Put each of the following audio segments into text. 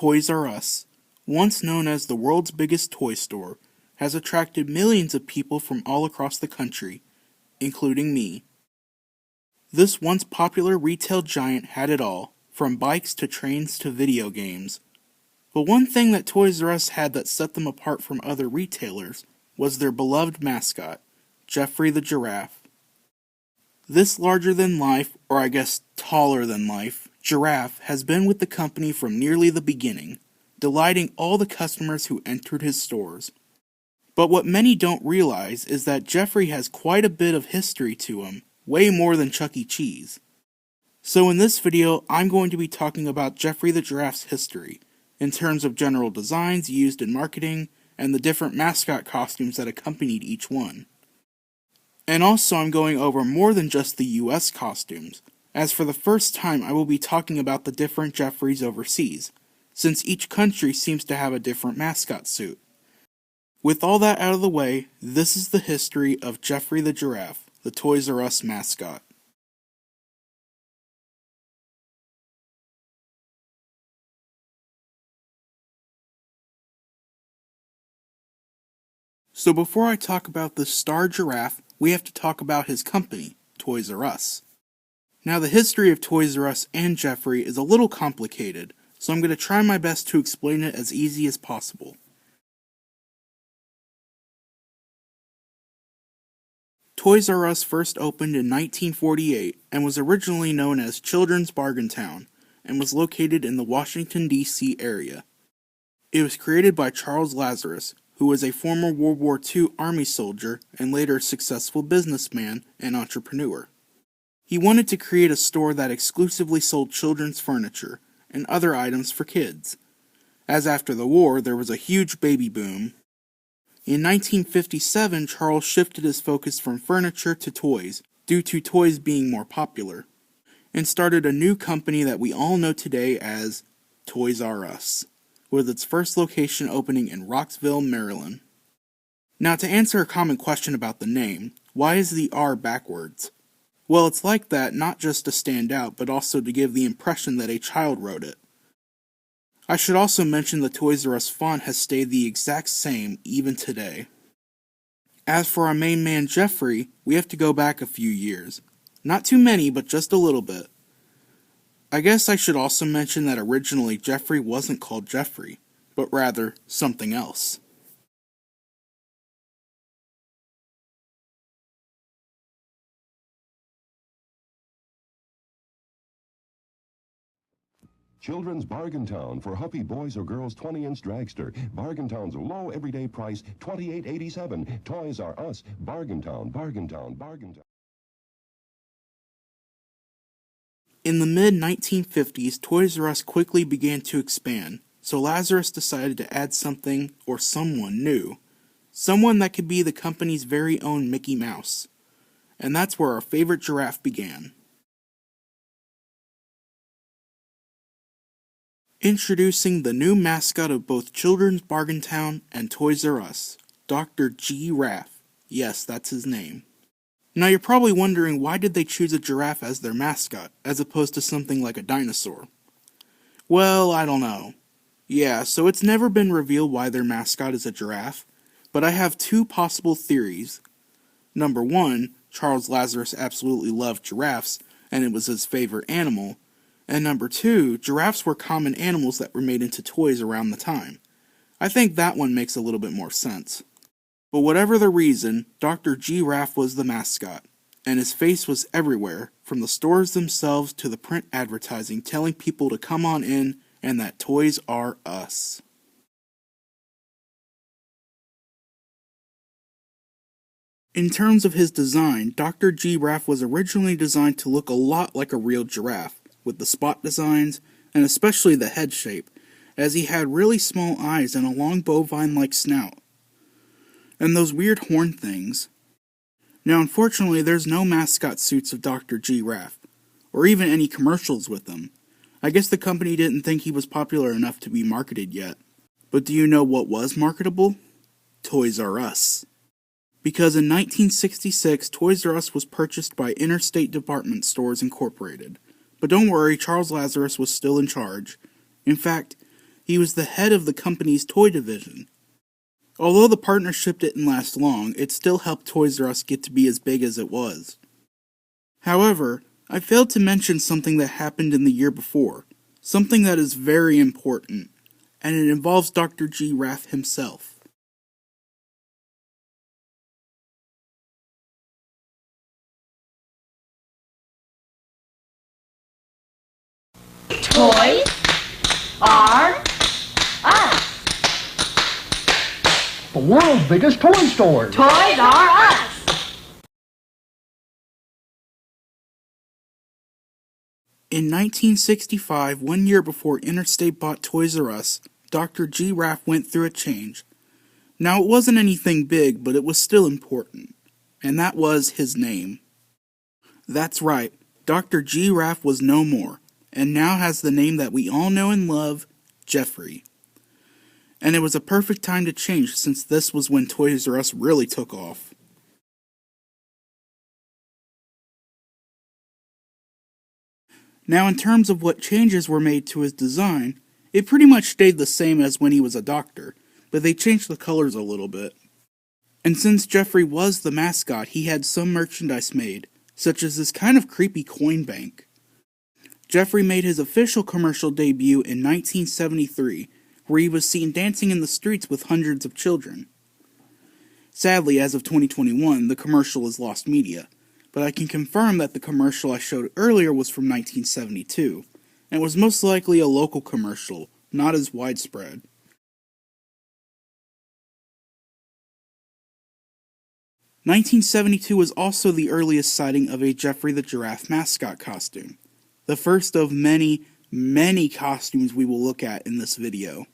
Toys R Us, once known as the world's biggest toy store, has attracted millions of people from all across the country, including me. This once popular retail giant had it all, from bikes to trains to video games. But one thing that Toys R Us had that set them apart from other retailers was their beloved mascot, Geoffrey the Giraffe. This larger-than-life, or I guess taller-than-life, giraffe has been with the company from nearly the beginning, delighting all the customers who entered his stores. But what many don't realize is that Geoffrey has quite a bit of history to him, way more than Chuck E. Cheese. So in this video, I'm going to be talking about Geoffrey the Giraffe's history, in terms of general designs used in marketing, and the different mascot costumes that accompanied each one. And also I'm going over more than just the US costumes, as for the first time I will be talking about the different Geoffreys overseas, since each country seems to have a different mascot suit. With all that out of the way, this is the history of Geoffrey the Giraffe, the Toys R Us mascot. So before I talk about the star giraffe, we have to talk about his company, Toys R Us. Now the history of Toys R Us and Geoffrey is a little complicated, so I'm going to try my best to explain it as easy as possible. Toys R Us first opened in 1948 and was originally known as Children's Bargain Town and was located in the Washington, D.C. area. It was created by Charles Lazarus, who was a former World War II Army soldier and later a successful businessman and entrepreneur. He wanted to create a store that exclusively sold children's furniture and other items for kids, as after the war there was a huge baby boom. In 1957, Charles shifted his focus from furniture to toys, due to toys being more popular, and started a new company that we all know today as Toys R Us, with its first location opening in Roxville, Maryland. Now to answer a common question about the name, why is the R backwards? Well, it's like that not just to stand out, but also to give the impression that a child wrote it. I should also mention the Toys R Us font has stayed the exact same even today. As for our main man Geoffrey, we have to go back a few years. Not too many, but just a little bit. I guess I should also mention that originally Geoffrey wasn't called Geoffrey, but rather something else. Children's Bargain Town for huffy boys or girls 20-inch dragster. Bargain Town's low everyday price, $28.87. Toys R Us. Bargain Town, Bargain Town, Bargain Town. In the mid-1950s, Toys R Us quickly began to expand, so Lazarus decided to add something or someone new. Someone that could be the company's very own Mickey Mouse. And that's where our favorite giraffe began. Introducing the new mascot of both Children's Bargain Town and Toys R Us, Dr. Raph. Yes, that's his name. Now you're probably wondering why did they choose a giraffe as their mascot, as opposed to something like a dinosaur? Well, I don't know. Yeah, so it's never been revealed why their mascot is a giraffe, but I have two possible theories. Number one, Charles Lazarus absolutely loved giraffes, and it was his favorite animal. And number two, giraffes were common animals that were made into toys around the time. I think that one makes a little bit more sense. But whatever the reason, Dr. Raph was the mascot, and his face was everywhere, from the stores themselves to the print advertising telling people to come on in and that Toys R Us. In terms of his design, Dr. Raph was originally designed to look a lot like a real giraffe, with the spot designs, and especially the head shape, as he had really small eyes and a long bovine-like snout. And those weird horn things. Now unfortunately there's no mascot suits of Dr. Raph, or even any commercials with them. I guess the company didn't think he was popular enough to be marketed yet. But do you know what was marketable? Toys R Us. Because in 1966, Toys R Us was purchased by Interstate Department Stores Incorporated. But don't worry, Charles Lazarus was still in charge. In fact, he He was the head of the company's toy division. Although the partnership didn't last long, it still helped Toys R Us get to be as big as it was. However, I failed to mention something that happened in the year before, something that is very important, and it involves Dr. Giraffe himself. Toys R Us. The world's biggest toy store. Toys R Us. In 1965, 1 year before Interstate bought Toys R Us, Dr. Giraffe went through a change. Now, it wasn't anything big, but it was still important, and that was his name. That's right, Dr. Giraffe was no more, and now has the name that we all know and love, Geoffrey. And it was a perfect time to change, since this was when Toys R Us really took off. Now, in terms of what changes were made to his design, it pretty much stayed the same as when he was a doctor, but they changed the colors a little bit. And since Geoffrey was the mascot, he had some merchandise made, such as this kind of creepy coin bank. Geoffrey made his official commercial debut in 1973, where he was seen dancing in the streets with hundreds of children. Sadly, as of 2021, the commercial is lost media, but I can confirm that the commercial I showed earlier was from 1972, and was most likely a local commercial, not as widespread. (1972) was also the earliest sighting of a Geoffrey the Giraffe mascot costume, the first of many, many costumes we will look at in this video.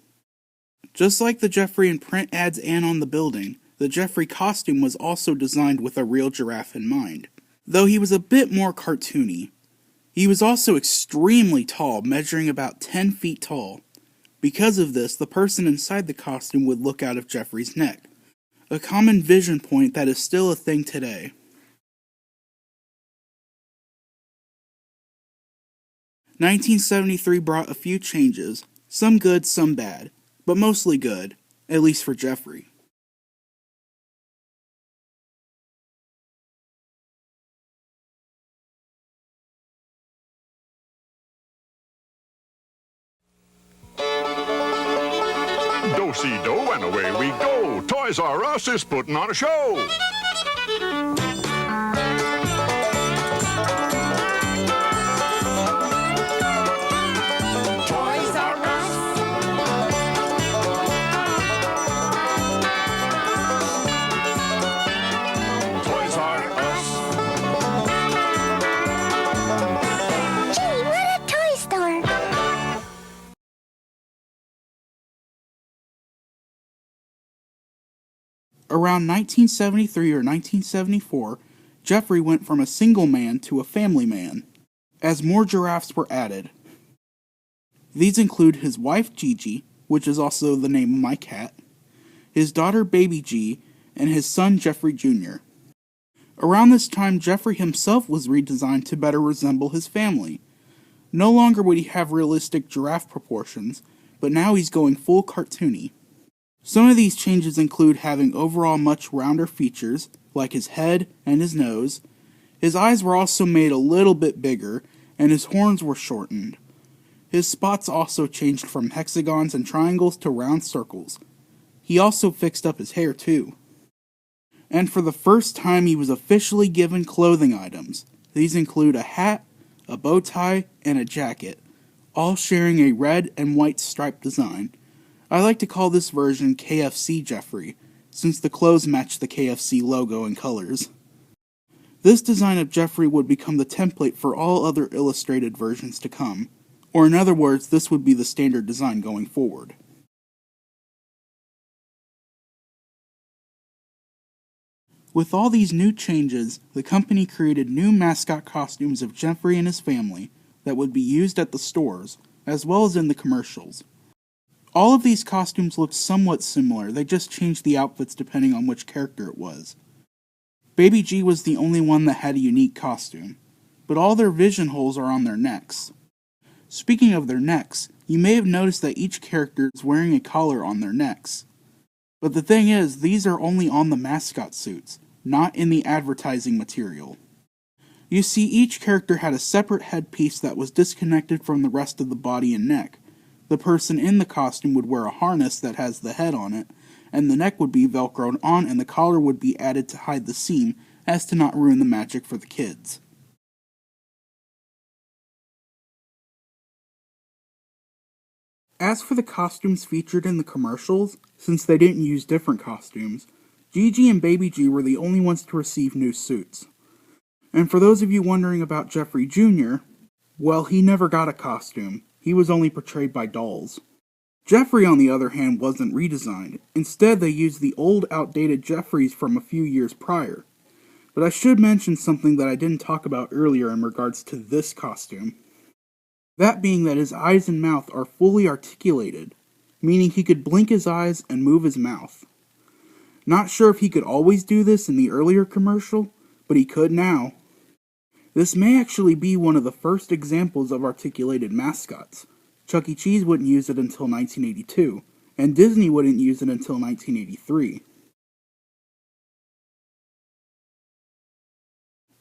Just like the Geoffrey in print ads and on the building, the Geoffrey costume was also designed with a real giraffe in mind, though he was a bit more cartoony. He was also extremely tall, measuring about 10 feet tall. Because of this, the person inside the costume would look out of Geoffrey's neck, a common vision point that is still a thing today. (1973) brought a few changes, some good, some bad, but mostly good, at least for Geoffrey. Do-si-do, and away we go. Toys R Us is putting on a show. Toys R Us. Toys R Us. Gee, what a toy store. Around 1973 or 1974, Geoffrey went from a single man to a family man, as more giraffes were added. These include his wife Gigi, which is also the name of my cat, his daughter Baby G, and his son Geoffrey Jr. Around this time, Geoffrey himself was redesigned to better resemble his family. No longer would he have realistic giraffe proportions, but now he's going full cartoony. Some of these changes include having overall much rounder features, like his head and his nose. His eyes were also made a little bit bigger, and his horns were shortened. His spots also changed from hexagons and triangles to round circles. He also fixed up his hair too. And for the first time he was officially given clothing items. These include a hat, a bow tie, and a jacket, all sharing a red and white striped design. I like to call this version KFC Geoffrey, since the clothes match the KFC logo and colors. This design of Geoffrey would become the template for all other illustrated versions to come, or in other words, this would be the standard design going forward. With all these new changes, the company created new mascot costumes of Geoffrey and his family that would be used at the stores, as well as in the commercials. All of these costumes looked somewhat similar, they just changed the outfits depending on which character it was. Baby G was the only one that had a unique costume, but all their vision holes are on their necks. Speaking of their necks, you may have noticed that each character is wearing a collar on their necks. But the thing is, these are only on the mascot suits, not in the advertising material. You see, each character had a separate headpiece that was disconnected from the rest of the body and neck. The person in the costume would wear a harness that has the head on it, and the neck would be velcroed on and the collar would be added to hide the seam as to not ruin the magic for the kids. As for the costumes featured in the commercials, since they didn't use different costumes, Gigi and Baby G were the only ones to receive new suits. And for those of you wondering about Geoffrey Jr., well, he never got a costume. He was only portrayed by dolls. Geoffrey, on the other hand, wasn't redesigned. Instead, they used the old, outdated Geoffreys from a few years prior. But I should mention something that I didn't talk about earlier in regards to this costume. That being that his eyes and mouth are fully articulated, meaning he could blink his eyes and move his mouth. Not sure if he could always do this in the earlier commercial, but he could now. This may actually be one of the first examples of articulated mascots. Chuck E. Cheese wouldn't use it until 1982, and Disney wouldn't use it until 1983.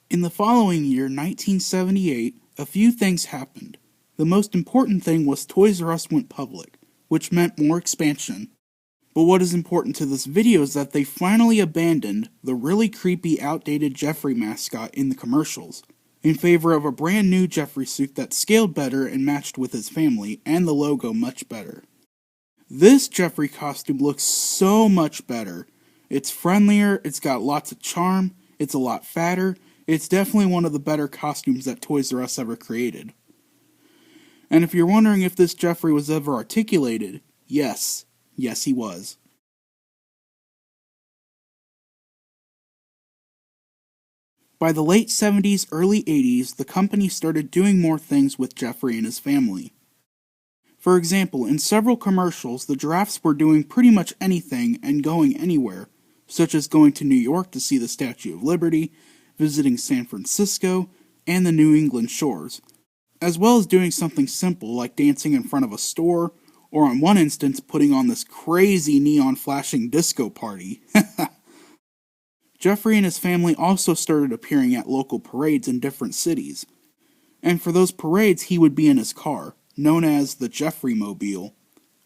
In the following year, 1978, a few things happened. The most important thing was Toys R Us went public, which meant more expansion. But what is important to this video is that they finally abandoned the really creepy, outdated Geoffrey mascot in the commercials, in favor of a brand new Geoffrey suit that scaled better and matched with his family, and the logo much better. This Geoffrey costume looks so much better. It's friendlier, it's got lots of charm, it's a lot fatter, it's definitely one of the better costumes that Toys R Us ever created. And if you're wondering if this Geoffrey was ever articulated, yes he was. By the late 70s, early 80s, the company started doing more things with Geoffrey and his family. For example, in several commercials, the giraffes were doing pretty much anything and going anywhere, such as going to New York to see the Statue of Liberty, visiting San Francisco, and the New England shores, as well as doing something simple like dancing in front of a store, or in one instance putting on this crazy neon flashing disco party. Geoffrey and his family also started appearing at local parades in different cities, and for those parades he would be in his car, known as the Geoffrey Mobile,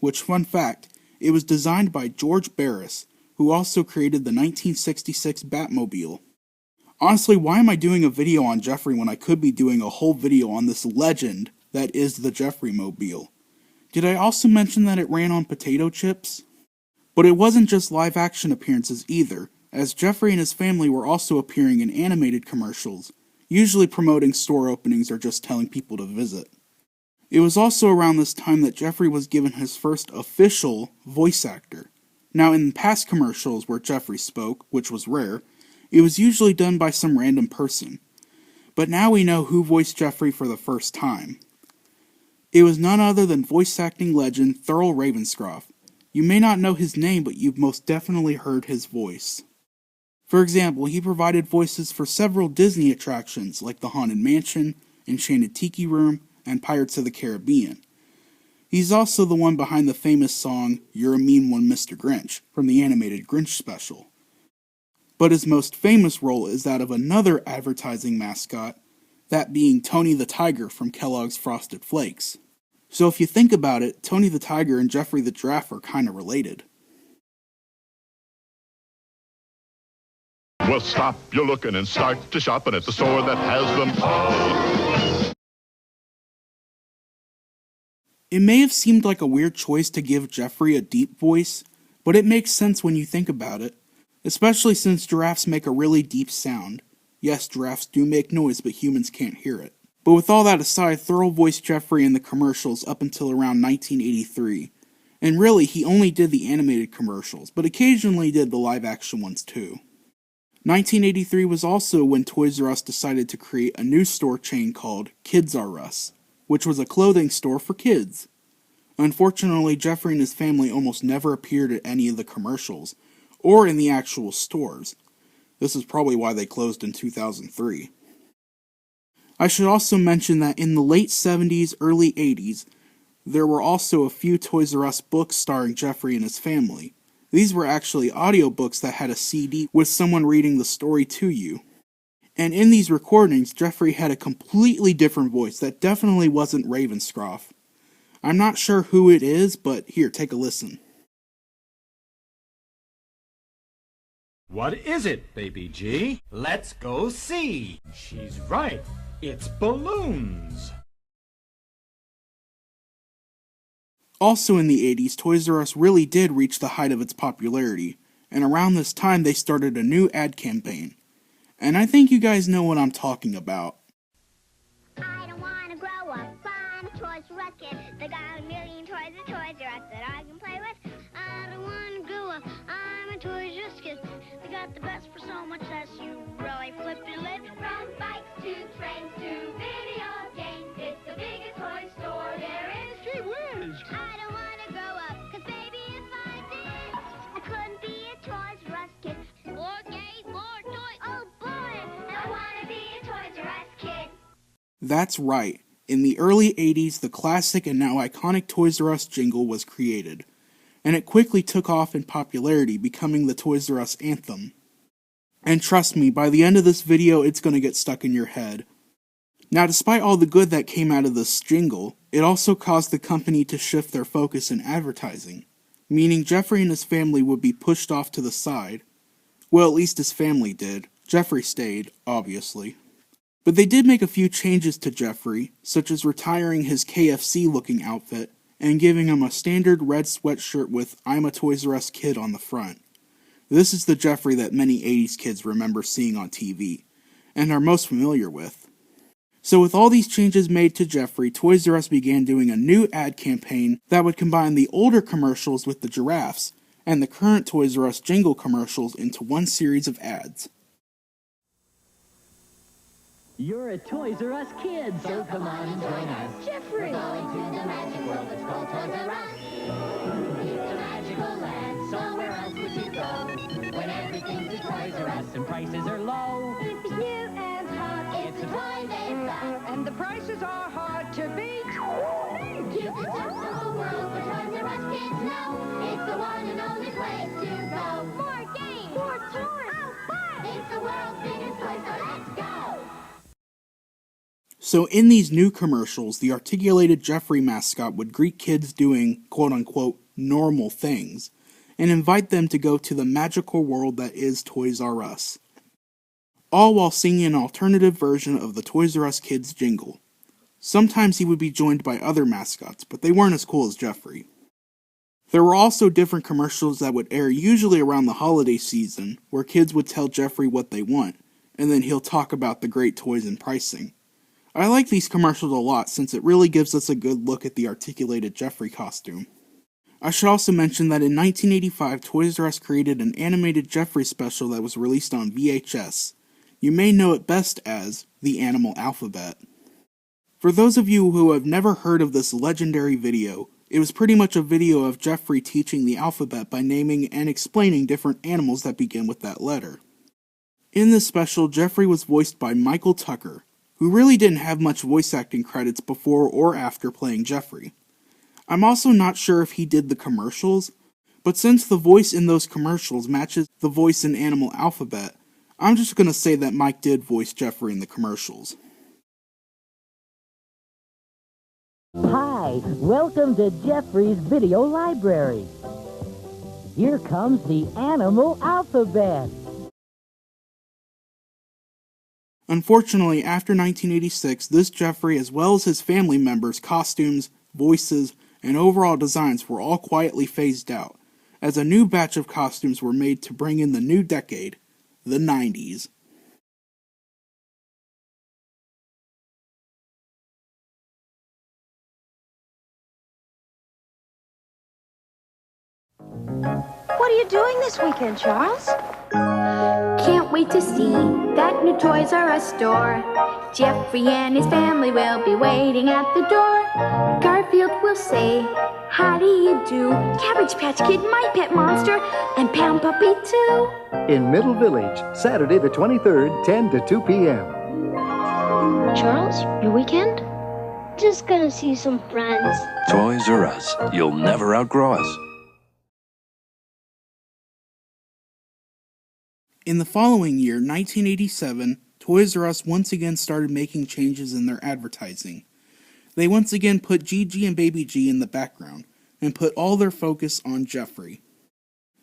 which, fun fact, it was designed by George Barris, who also created the 1966 Batmobile. Honestly, why am I doing a video on Geoffrey when I could be doing a whole video on this legend that is the Geoffrey Mobile? Did I also mention that it ran on potato chips? But it wasn't just live action appearances either, as Geoffrey and his family were also appearing in animated commercials, usually promoting store openings or just telling people to visit. It was also around this time that Geoffrey was given his first official voice actor. Now, in past commercials where Geoffrey spoke, which was rare, it was usually done by some random person. But now we know who voiced Geoffrey for the first time. It was none other than voice acting legend Thurl Ravenscroft. You may not know his name, but you've most definitely heard his voice. For example, he provided voices for several Disney attractions like the Haunted Mansion, Enchanted Tiki Room, and Pirates of the Caribbean. He's also the one behind the famous song You're a Mean One, Mr. Grinch from the animated Grinch special. But his most famous role is that of another advertising mascot, that being Tony the Tiger from Kellogg's Frosted Flakes. So if you think about it, Tony the Tiger and Geoffrey the Giraffe are kinda related. Well, stop your looking and start to shopping at the store that has them all. It may have seemed like a weird choice to give Geoffrey a deep voice, but it makes sense when you think about it, especially since giraffes make a really deep sound. Yes, giraffes do make noise, but humans can't hear it. But with all that aside, Thurl voiced Geoffrey in the commercials up until around 1983, and really he only did the animated commercials, but occasionally did the live-action ones too. 1983 was also when Toys R Us decided to create a new store chain called Kids R Us, which was a clothing store for kids. Unfortunately, Geoffrey and his family almost never appeared at any of the commercials, or in the actual stores. This is probably why they closed in 2003. I should also mention that in the late 70s, early 80s, there were also a few Toys R Us books starring Geoffrey and his family. These were actually audiobooks that had a CD with someone reading the story to you. And in these recordings, Geoffrey had a completely different voice that definitely wasn't Ravenscroft. I'm not sure who it is, but here, take a listen. What is it, Baby G? Let's go see. She's right. It's balloons. Also in the 80s, Toys R Us really did reach the height of its popularity, and around this time they started a new ad campaign. And I think you guys know what I'm talking about. I don't want to grow up. I'm a Toys R Us kid. They got a million toys at Toys R Us that I can play with. I don't want to grow up. I'm a Toys R Us kid. They got the best for so much less. You really flip your lid. From bikes to trains to video games, it's the biggest toy store there is. Gee whiz! I don't want to grow up, 'cause baby, if I did, I couldn't be a Toys R Us kid. More games, more toys. Oh boy, I want to be a Toys R Us kid. That's right. In the early 80s, the classic and now iconic Toys R Us jingle was created, and it quickly took off in popularity, becoming the Toys R Us anthem. And trust me, by the end of this video, it's going to get stuck in your head. Now, despite all the good that came out of this jingle, it also caused the company to shift their focus in advertising, meaning Geoffrey and his family would be pushed off to the side. Well, at least his family did. Geoffrey stayed, obviously. But they did make a few changes to Geoffrey, such as retiring his KFC-looking outfit and giving him a standard red sweatshirt with "I'm a Toys R Us kid" on the front. This is the Geoffrey that many 80s kids remember seeing on TV, and are most familiar with. So with all these changes made to Geoffrey, Toys R Us began doing a new ad campaign that would combine the older commercials with the giraffes, and the current Toys R Us jingle commercials into one series of ads. You're a Toys R Us kid, so come on and join us. Geoffrey! We're going to the magic world that's called Toys R Us. It's a magical land, somewhere else would you go? When everything's a Toys R Us and prices are low. It's new and hot. It's a toy made fat. And the prices are hard to beat. You can touch the whole world, but Toys R Us kids know it's the one and only place to go. More games, more toys, oh fun! It's the world's biggest toy, so let's go! So in these new commercials, the articulated Geoffrey mascot would greet kids doing quote-unquote normal things, and invite them to go to the magical world that is Toys R Us. All while singing an alternative version of the Toys R Us kids jingle. Sometimes he would be joined by other mascots, but they weren't as cool as Geoffrey. There were also different commercials that would air usually around the holiday season, where kids would tell Geoffrey what they want, and then he'll talk about the great toys and pricing. I like these commercials a lot since it really gives us a good look at the articulated Geoffrey costume. I should also mention that in 1985, Toys R Us created an animated Geoffrey special that was released on VHS. You may know it best as the Animal Alphabet. For those of you who have never heard of this legendary video, it was pretty much a video of Geoffrey teaching the alphabet by naming and explaining different animals that begin with that letter. In this special, Geoffrey was voiced by Michael Tucker, who really didn't have much voice acting credits before or after playing Geoffrey. I'm also not sure if he did the commercials, but since the voice in those commercials matches the voice in Animal Alphabet, I'm just gonna say that Mike did voice Geoffrey in the commercials. Hi, welcome to Geoffrey's Video Library. Here comes the Animal Alphabet. Unfortunately, after 1986, this Geoffrey, as well as his family members' costumes, voices, and overall designs were all quietly phased out, as a new batch of costumes were made to bring in the new decade, the 90s. What are you doing this weekend, Charles? Can't wait to see that new Toys R Us store. Geoffrey and his family will be waiting at the door. Garfield will say, how do you do? Cabbage Patch Kid, my pet monster, and Pound Puppy too. In Middle Village, Saturday the 23rd, 10 to 2 p.m. Charles, your weekend? Just gonna see some friends. Toys R Us. You'll never outgrow us. In the following year, 1987, Toys R Us once again started making changes in their advertising. They once again put Gigi and Baby G in the background, and put all their focus on Geoffrey.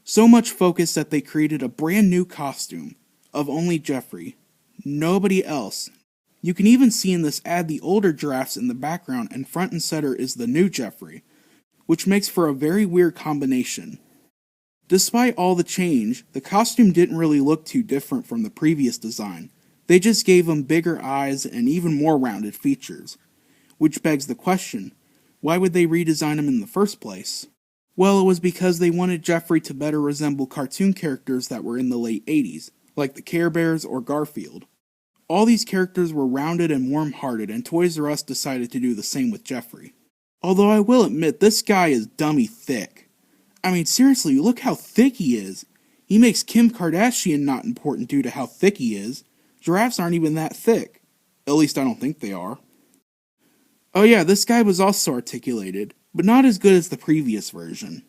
So much focus that they created a brand new costume, of only Geoffrey. Nobody else. You can even see in this ad the older giraffes in the background, and front and center is the new Geoffrey, which makes for a very weird combination. Despite all the change, the costume didn't really look too different from the previous design. They just gave him bigger eyes and even more rounded features. Which begs the question, why would they redesign him in the first place? Well, it was because they wanted Geoffrey to better resemble cartoon characters that were in the late 80s, like the Care Bears or Garfield. All these characters were rounded and warm-hearted, and Toys R Us decided to do the same with Geoffrey. Although I will admit, this guy is dummy thick. I mean, seriously, look how thick he is. He makes Kim Kardashian not important due to how thick he is. Giraffes aren't even that thick. At least I don't think they are. Oh yeah, this guy was also articulated, but not as good as the previous version.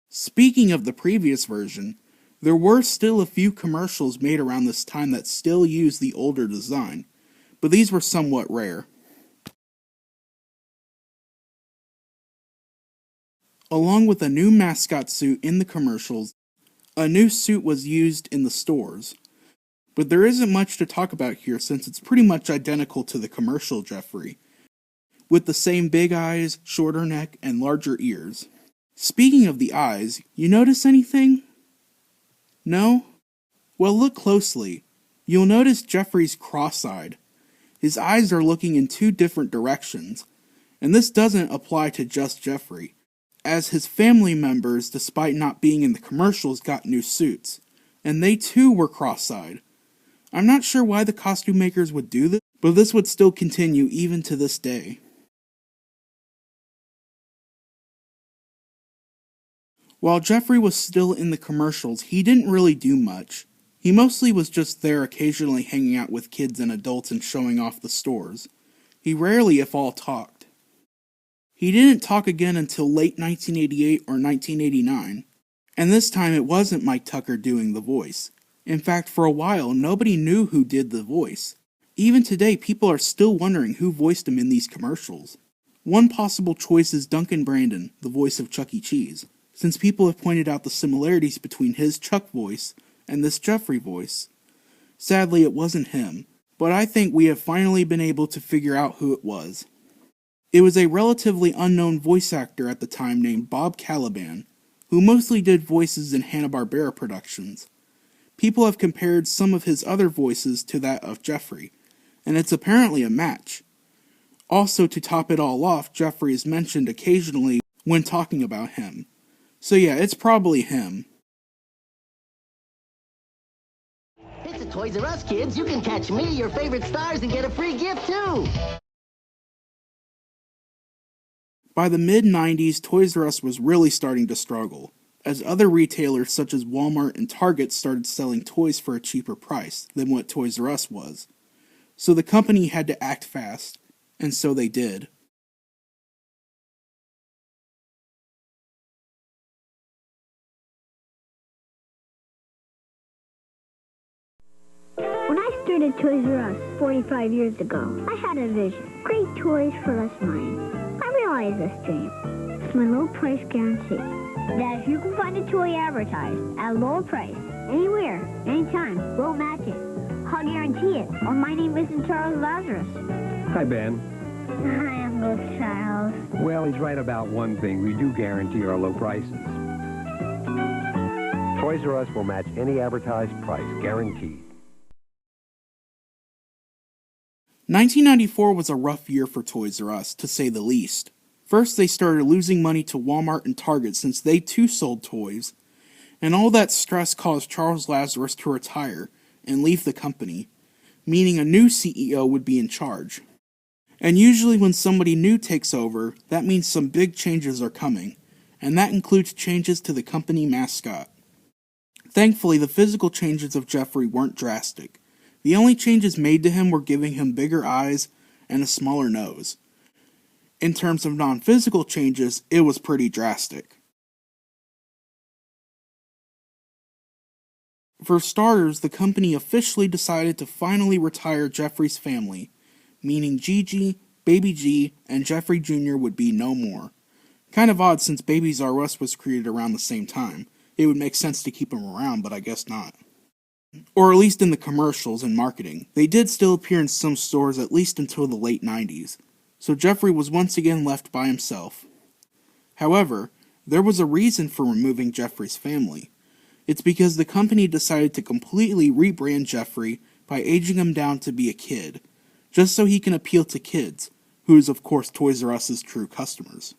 Speaking of the previous version, there were still a few commercials made around this time that still used the older design, but these were somewhat rare. Along with a new mascot suit in the commercials, a new suit was used in the stores. But there isn't much to talk about here since it's pretty much identical to the commercial Geoffrey, with the same big eyes, shorter neck, and larger ears. Speaking of the eyes, you notice anything? No? Well, look closely. You'll notice Geoffrey's cross-eyed. His eyes are looking in two different directions, and this doesn't apply to just Geoffrey, as his family members, despite not being in the commercials, got new suits, and they too were cross-eyed. I'm not sure why the costume makers would do this, but this would still continue even to this day. While Geoffrey was still in the commercials, he didn't really do much. He mostly was just there occasionally hanging out with kids and adults and showing off the stores. He rarely, if all, talked. He didn't talk again until late 1988 or 1989, and this time it wasn't Mike Tucker doing the voice. In fact, for a while, nobody knew who did the voice. Even today, people are still wondering who voiced him in these commercials. One possible choice is Duncan Brandon, the voice of Chuck E. Cheese, since people have pointed out the similarities between his Chuck voice and this Geoffrey voice. Sadly, it wasn't him, but I think we have finally been able to figure out who it was. It was a relatively unknown voice actor at the time named Bob Caliban, who mostly did voices in Hanna-Barbera productions. People have compared some of his other voices to that of Geoffrey, and it's apparently a match. Also, to top it all off, Geoffrey is mentioned occasionally when talking about him. So yeah, it's probably him. It's a Toys R Us, kids. You can catch me, your favorite stars, and get a free gift, too. By the mid-90s, Toys R Us was really starting to struggle, as other retailers such as Walmart and Target started selling toys for a cheaper price than what Toys R Us was. So the company had to act fast, and so they did. When I started Toys R Us 45 years ago, I had a vision. Great toys for less money. I realized this dream. It's my low price guarantee. That if you can find a toy advertised at a lower price, anywhere, anytime, we'll match it. I'll guarantee it. Or my name isn't Charles Lazarus. Hi, Ben. Hi, Uncle Charles. Well, he's right about one thing. We do guarantee our low prices. Toys R Us will match any advertised price, guaranteed. 1994 was a rough year for Toys R Us, to say the least. First, they started losing money to Walmart and Target since they too sold toys, and all that stress caused Charles Lazarus to retire and leave the company, meaning a new CEO would be in charge. And usually when somebody new takes over, that means some big changes are coming, and that includes changes to the company mascot. Thankfully, the physical changes of Geoffrey weren't drastic, The only changes made to him were giving him bigger eyes and a smaller nose. In terms of non-physical changes, it was pretty drastic. For starters, the company officially decided to finally retire Geoffrey's family, meaning Gigi, Baby G, and Geoffrey Jr. would be no more. Kind of odd since Babies R Us was created around the same time. It would make sense to keep him around, but I guess not. Or at least in the commercials and marketing. They did still appear in some stores at least until the late 90s, so Geoffrey was once again left by himself. However, there was a reason for removing Geoffrey's family. It's because the company decided to completely rebrand Geoffrey by aging him down to be a kid, just so he can appeal to kids, who is of course Toys R Us's true customers.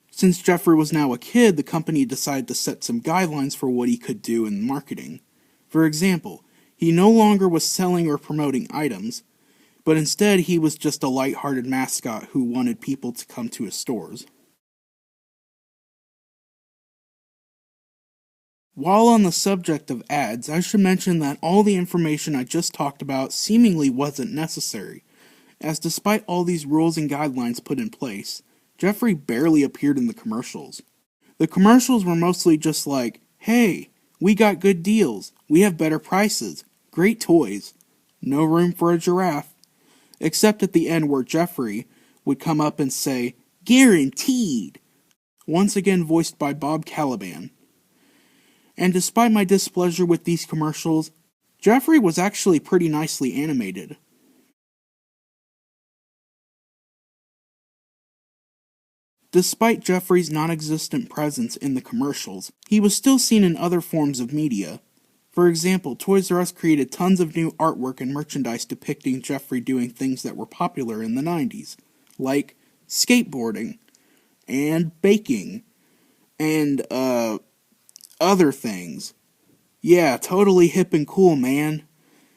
Since Geoffrey was now a kid, the company decided to set some guidelines for what he could do in marketing. For example, he no longer was selling or promoting items, but instead he was just a light-hearted mascot who wanted people to come to his stores. While on the subject of ads, I should mention that all the information I just talked about seemingly wasn't necessary, as despite all these rules and guidelines put in place, Geoffrey barely appeared in the commercials. The commercials were mostly just like, hey, we got good deals, we have better prices, great toys, no room for a giraffe, except at the end where Geoffrey would come up and say, guaranteed, once again voiced by Bob Caliban. And despite my displeasure with these commercials, Geoffrey was actually pretty nicely animated. Despite Geoffrey's non-existent presence in the commercials, he was still seen in other forms of media. For example, Toys R Us created tons of new artwork and merchandise depicting Geoffrey doing things that were popular in the 90s, like skateboarding, and baking, and, other things. Yeah, totally hip and cool, man.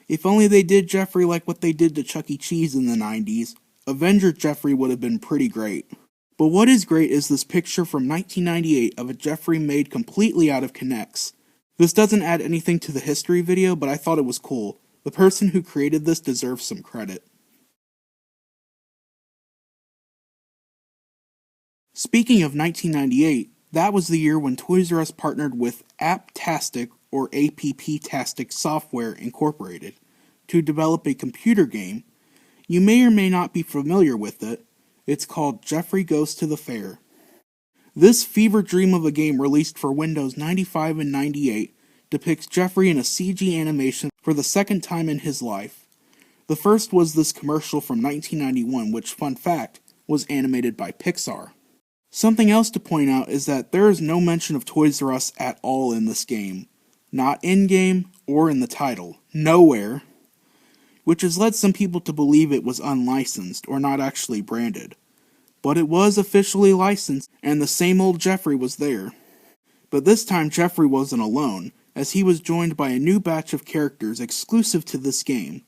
If only they did Geoffrey like what they did to Chuck E. Cheese in the 90s, Avenger Geoffrey would have been pretty great. But what is great is this picture from 1998 of a Geoffrey made completely out of K'NEX. This doesn't add anything to the history video, but I thought it was cool. The person who created this deserves some credit. Speaking of 1998, that was the year when Toys R Us partnered with Apptastic or APP-tastic Software Incorporated to develop a computer game. You may or may not be familiar with it. It's called Geoffrey Goes to the Fair. This fever dream of a game released for Windows 95 and 98 depicts Geoffrey in a CG animation for the second time in his life. The first was this commercial from 1991, which, fun fact, was animated by Pixar. Something else to point out is that there is no mention of Toys R Us at all in this game. Not in-game or in the title. Nowhere. Which has led some people to believe it was unlicensed or not actually branded. But it was officially licensed, and the same old Geoffrey was there. But this time Geoffrey wasn't alone, as he was joined by a new batch of characters exclusive to this game.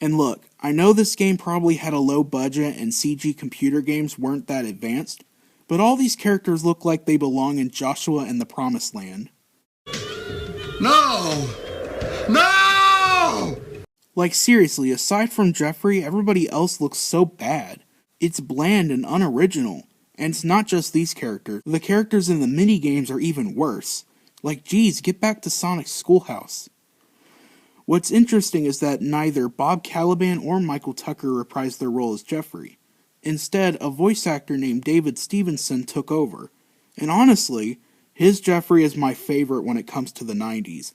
And look, I know this game probably had a low budget and CG computer games weren't that advanced, but all these characters look like they belong in Joshua and the Promised Land. No! No! Like seriously, aside from Geoffrey, everybody else looks so bad. It's bland and unoriginal. And it's not just these characters. The characters in the minigames are even worse. Like, geez, get back to Sonic's Schoolhouse. What's interesting is that neither Bob Caliban or Michael Tucker reprised their role as Geoffrey. Instead, a voice actor named David Stevenson took over. And honestly, his Geoffrey is my favorite when it comes to the 90s.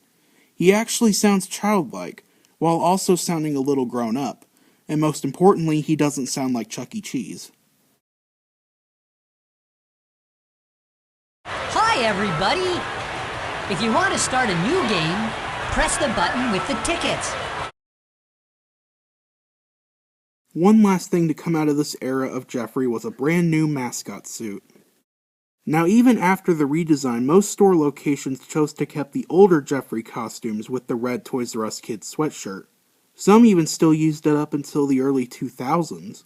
He actually sounds childlike, while also sounding a little grown up. And most importantly, he doesn't sound like Chuck E. Cheese. Hi everybody! If you want to start a new game, press the button with the tickets. One last thing to come out of this era of Geoffrey was a brand new mascot suit. Now even after the redesign, most store locations chose to keep the older Geoffrey costumes with the red Toys R Us Kids sweatshirt. Some even still used it up until the early 2000s.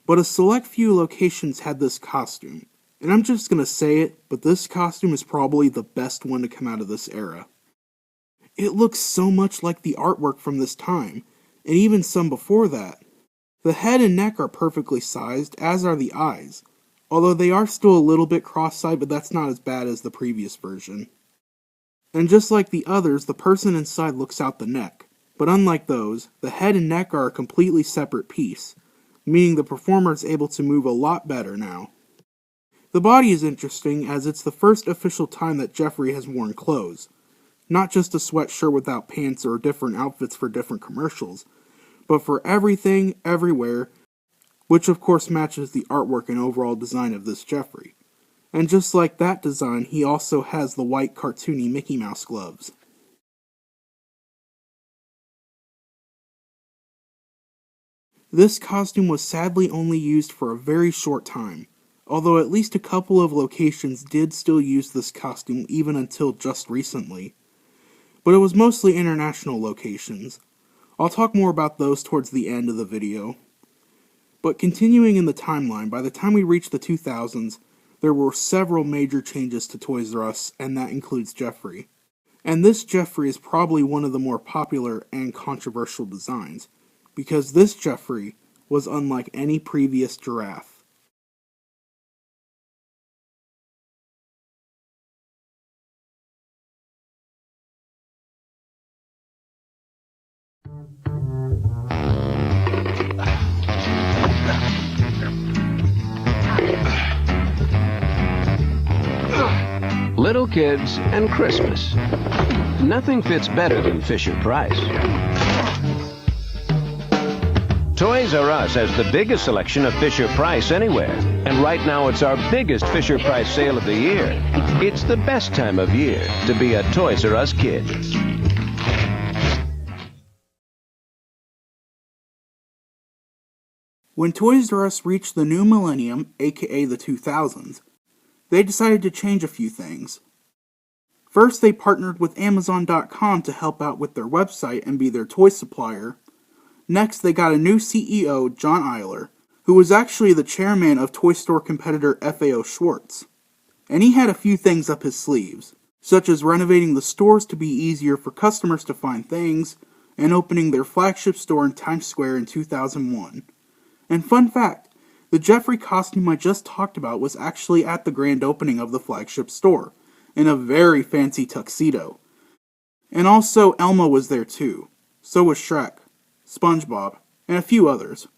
But a select few locations had this costume. And I'm just gonna say it, but this costume is probably the best one to come out of this era. It looks so much like the artwork from this time, and even some before that. The head and neck are perfectly sized, as are the eyes, although they are still a little bit cross-eyed, but that's not as bad as the previous version. And just like the others, the person inside looks out the neck, but unlike those, the head and neck are a completely separate piece, meaning the performer is able to move a lot better now. The body is interesting, as it's the first official time that Geoffrey has worn clothes. Not just a sweatshirt without pants or different outfits for different commercials, but for everything, everywhere, which of course matches the artwork and overall design of this Geoffrey. And just like that design, he also has the white cartoony Mickey Mouse gloves. This costume was sadly only used for a very short time, although at least a couple of locations did still use this costume even until just recently. But it was mostly international locations. I'll talk more about those towards the end of the video. But continuing in the timeline, by the time we reached the 2000s, there were several major changes to Toys R Us, and that includes Geoffrey. And this Geoffrey is probably one of the more popular and controversial designs, because this Geoffrey was unlike any previous giraffe. Little kids and Christmas. Nothing fits better than Fisher-Price. Toys R Us has the biggest selection of Fisher-Price anywhere. And right now it's our biggest Fisher-Price sale of the year. It's the best time of year to be a Toys R Us kid. When Toys R Us reached the new millennium, aka the 2000s, they decided to change a few things. First, they partnered with Amazon.com to help out with their website and be their toy supplier. Next, they got a new CEO, John Eiler, who was actually the chairman of toy store competitor FAO Schwarz. And he had a few things up his sleeves, such as renovating the stores to be easier for customers to find things, and opening their flagship store in Times Square in 2001. And fun fact, the Geoffrey costume I just talked about was actually at the grand opening of the flagship store, in a very fancy tuxedo. And also Elmo was there too. So was Shrek, SpongeBob, and a few others.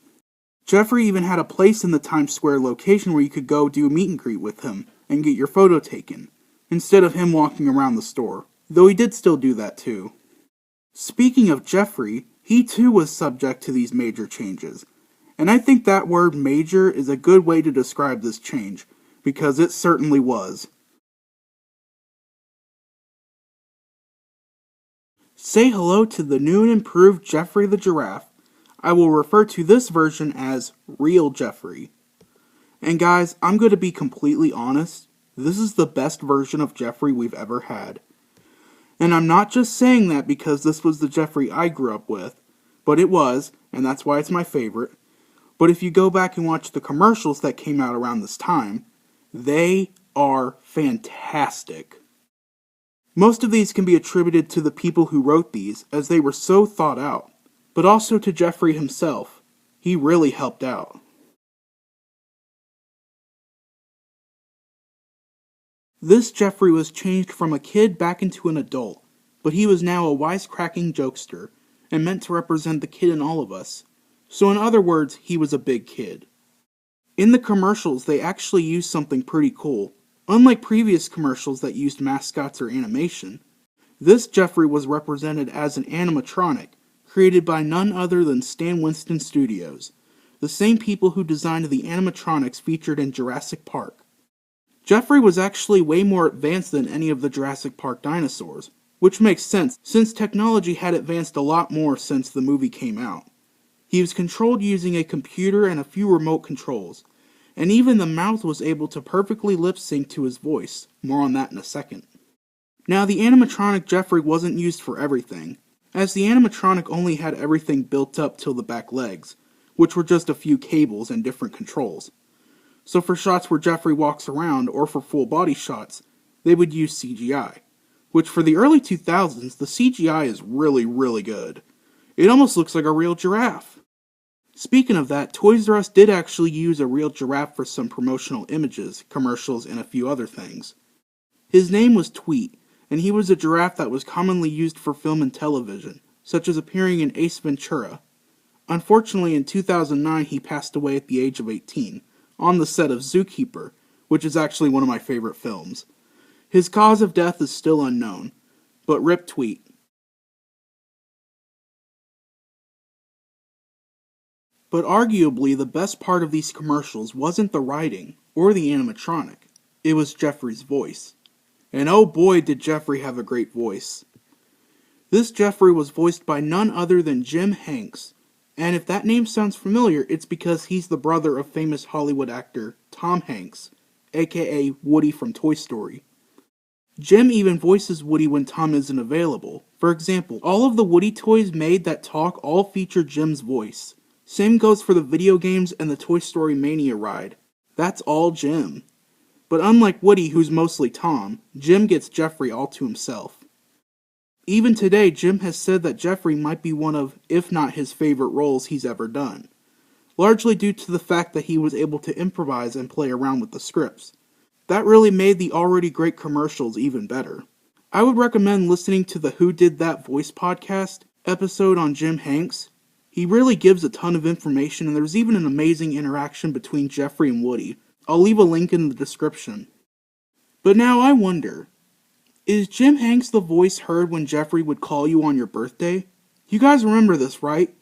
Geoffrey even had a place in the Times Square location where you could go do a meet and greet with him and get your photo taken, instead of him walking around the store, though he did still do that too. Speaking of Geoffrey, he too was subject to these major changes. And I think that word major is a good way to describe this change, because it certainly was. Say hello to the new and improved Geoffrey the Giraffe. I will refer to this version as Real Geoffrey. And guys, I'm going to be completely honest, this is the best version of Geoffrey we've ever had. And I'm not just saying that because this was the Geoffrey I grew up with, but it was, and that's why it's my favorite. But if you go back and watch the commercials that came out around this time, they are fantastic. Most of these can be attributed to the people who wrote these, as they were so thought out, but also to Geoffrey himself. He really helped out. This Geoffrey was changed from a kid back into an adult, but he was now a wisecracking jokester, and meant to represent the kid in all of us. So in other words, he was a big kid. In the commercials, they actually used something pretty cool. Unlike previous commercials that used mascots or animation, this Geoffrey was represented as an animatronic, created by none other than Stan Winston Studios, the same people who designed the animatronics featured in Jurassic Park. Geoffrey was actually way more advanced than any of the Jurassic Park dinosaurs, which makes sense since technology had advanced a lot more since the movie came out. He was controlled using a computer and a few remote controls, and even the mouth was able to perfectly lip sync to his voice. More on that in a second. Now, the animatronic Geoffrey wasn't used for everything, as the animatronic only had everything built up till the back legs, which were just a few cables and different controls. So for shots where Geoffrey walks around, or for full body shots, they would use CGI, which for the early 2000s, the CGI is really, really good. It almost looks like a real giraffe. Speaking of that, Toys R Us did actually use a real giraffe for some promotional images, commercials, and a few other things. His name was Tweet, and he was a giraffe that was commonly used for film and television, such as appearing in Ace Ventura. Unfortunately, in 2009, he passed away at the age of 18, on the set of Zookeeper, which is actually one of my favorite films. His cause of death is still unknown, but rip Tweet. But arguably, the best part of these commercials wasn't the writing or the animatronic. It was Geoffrey's voice. And oh boy, did Geoffrey have a great voice. This Geoffrey was voiced by none other than Jim Hanks. And if that name sounds familiar, it's because he's the brother of famous Hollywood actor Tom Hanks, aka Woody from Toy Story. Jim even voices Woody when Tom isn't available. For example, all of the Woody toys made that talk all feature Jim's voice. Same goes for the video games and the Toy Story Mania ride. That's all Jim. But unlike Woody, who's mostly Tom, Jim gets Geoffrey all to himself. Even today, Jim has said that Geoffrey might be one of, if not his favorite roles he's ever done, largely due to the fact that he was able to improvise and play around with the scripts. That really made the already great commercials even better. I would recommend listening to the Who Did That Voice podcast episode on Jim Hanks. He really gives a ton of information, and there's even an amazing interaction between Geoffrey and Woody. I'll leave a link in the description. But now I wonder, is Jim Hanks the voice heard when Geoffrey would call you on your birthday? You guys remember this, right?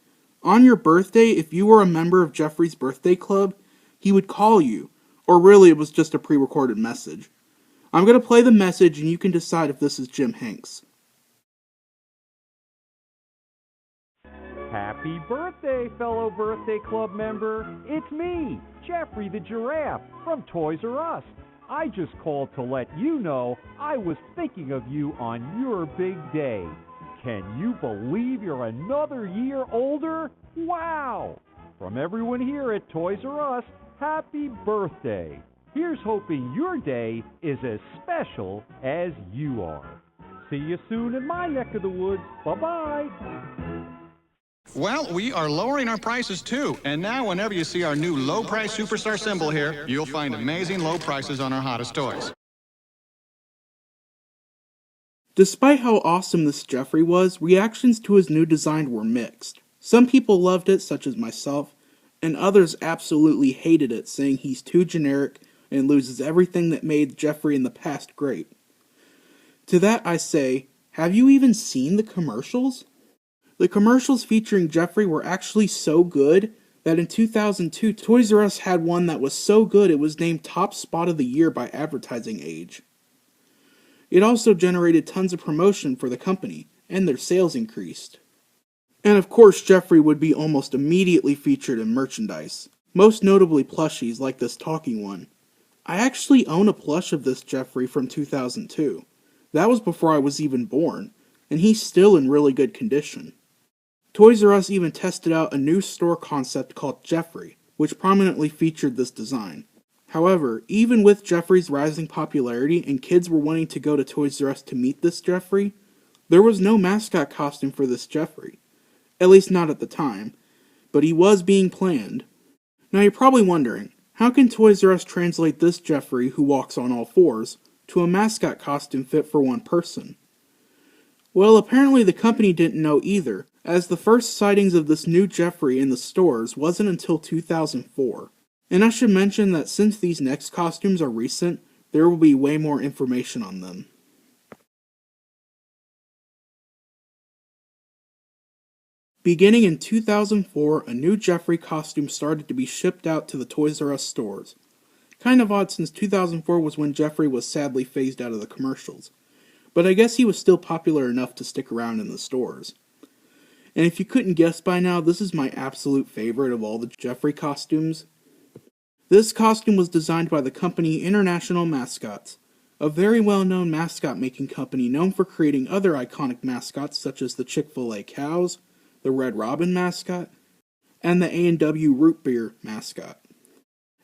On your birthday, if you were a member of Geoffrey's birthday club, he would call you. Or really, it was just a pre-recorded message. I'm going to play the message and you can decide if this is Jim Hanks. Happy birthday, fellow birthday club member. It's me, Geoffrey the Giraffe, from Toys R Us. I just called to let you know I was thinking of you on your big day. Can you believe you're another year older? Wow! From everyone here at Toys R Us, happy birthday. Here's hoping your day is as special as you are. See you soon in my neck of the woods. Bye-bye. Well, we are lowering our prices too. And now whenever you see our new low price superstar symbol here, you'll find amazing low prices on our hottest toys. Despite how awesome this Geoffrey was, reactions to his new design were mixed. Some people loved it, such as myself, and others absolutely hated it, saying he's too generic and loses everything that made Geoffrey in the past great. To that I say, have you even seen the commercials? The commercials featuring Geoffrey were actually so good that in 2002, Toys R Us had one that was so good it was named Top Spot of the Year by Advertising Age. It also generated tons of promotion for the company, and their sales increased. And of course, Geoffrey would be almost immediately featured in merchandise, most notably plushies like this talking one. I actually own a plush of this Geoffrey from 2002. That was before I was even born, and he's still in really good condition. Toys R Us even tested out a new store concept called Geoffrey, which prominently featured this design. However, even with Geoffrey's rising popularity and kids were wanting to go to Toys R Us to meet this Geoffrey, there was no mascot costume for this Geoffrey. At least not at the time, but he was being planned. Now you're probably wondering, how can Toys R Us translate this Geoffrey, who walks on all fours, to a mascot costume fit for one person? Well, apparently the company didn't know either, as the first sightings of this new Geoffrey in the stores wasn't until 2004. And I should mention that since these next costumes are recent, there will be way more information on them. Beginning in 2004, a new Geoffrey costume started to be shipped out to the Toys R Us stores. Kind of odd since 2004 was when Geoffrey was sadly phased out of the commercials. But I guess he was still popular enough to stick around in the stores. And if you couldn't guess by now, this is my absolute favorite of all the Geoffrey costumes. This costume was designed by the company International Mascots, a very well-known mascot making company known for creating other iconic mascots such as the Chick-fil-A cows, the Red Robin mascot, and the A&W Root Beer mascot,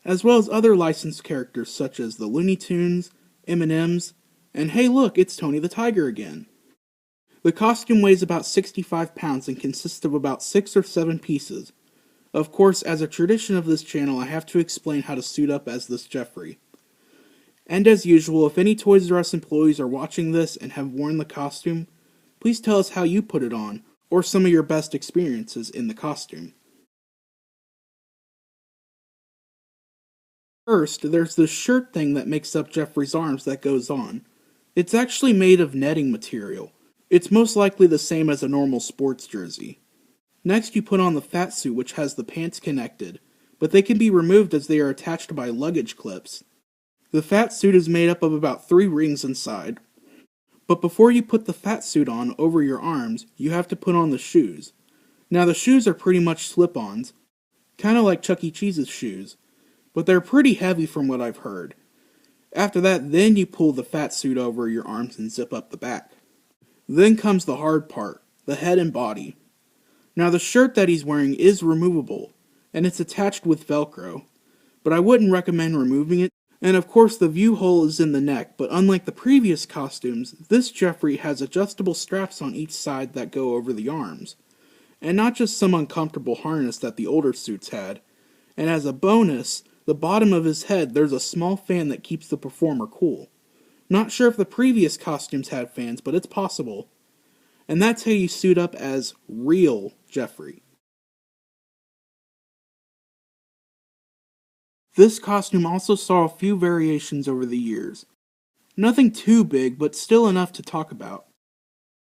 as well as other licensed characters such as the Looney Tunes, M&M's, And hey look, it's Tony the Tiger again. The costume weighs about 65 pounds and consists of about 6 or 7 pieces. Of course, as a tradition of this channel, I have to explain how to suit up as this Geoffrey. And as usual, if any Toys R Us employees are watching this and have worn the costume, please tell us how you put it on, or some of your best experiences in the costume. First, there's this shirt thing that makes up Geoffrey's arms that goes on. It's actually made of netting material. It's most likely the same as a normal sports jersey. Next, you put on the fat suit, which has the pants connected, but they can be removed as they are attached by luggage clips. The fat suit is made up of about 3 rings inside. But before you put the fat suit on over your arms, you have to put on the shoes. Now the shoes are pretty much slip-ons, kind of like Chuck E. Cheese's shoes, but they're pretty heavy from what I've heard. After that, then you pull the fat suit over your arms and zip up the back. Then comes the hard part, the head and body. Now the shirt that he's wearing is removable, and it's attached with Velcro, but I wouldn't recommend removing it. And of course the view hole is in the neck, but unlike the previous costumes, this Geoffrey has adjustable straps on each side that go over the arms, and not just some uncomfortable harness that the older suits had. And as a bonus, the bottom of his head there's a small fan that keeps the performer cool. Not sure if the previous costumes had fans, but it's possible. And that's how you suit up as real Geoffrey. This costume also saw a few variations over the years. Nothing too big, but still enough to talk about.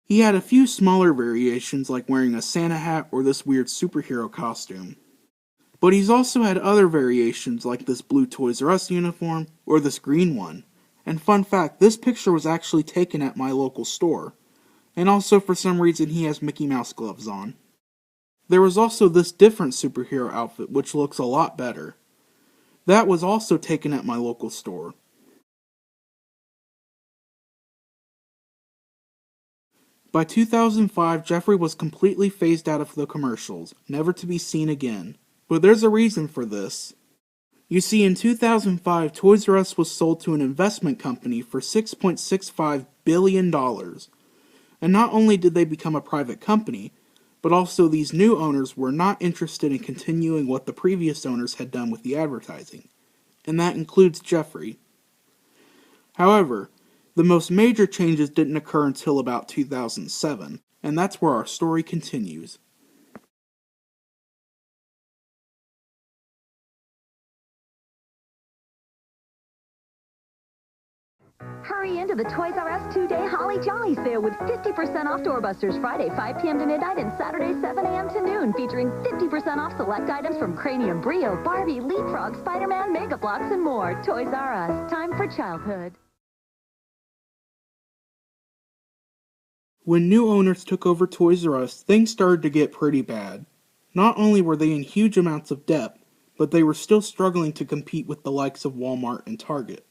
He had a few smaller variations like wearing a Santa hat or this weird superhero costume. But he's also had other variations like this blue Toys R Us uniform or this green one. And fun fact, this picture was actually taken at my local store. And also for some reason he has Mickey Mouse gloves on. There was also this different superhero outfit which looks a lot better. That was also taken at my local store. By 2005, Geoffrey was completely phased out of the commercials, never to be seen again. But there's a reason for this. You see, in 2005, Toys R Us was sold to an investment company for $6.65 billion. And not only did they become a private company, but also these new owners were not interested in continuing what the previous owners had done with the advertising. And that includes Geoffrey. However, the most major changes didn't occur until about 2007, and that's where our story continues. Hurry into the Toys R Us 2-day Holly Jolly sale with 50% off doorbusters Friday 5 p.m. to midnight and Saturday 7 a.m. to noon, featuring 50% off select items from Cranium, Brio, Barbie, Leapfrog, Spider-Man, Mega Bloks, and more. Toys R Us, time for childhood. When new owners took over Toys R Us, things started to get pretty bad. Not only were they in huge amounts of debt, but they were still struggling to compete with the likes of Walmart and Target.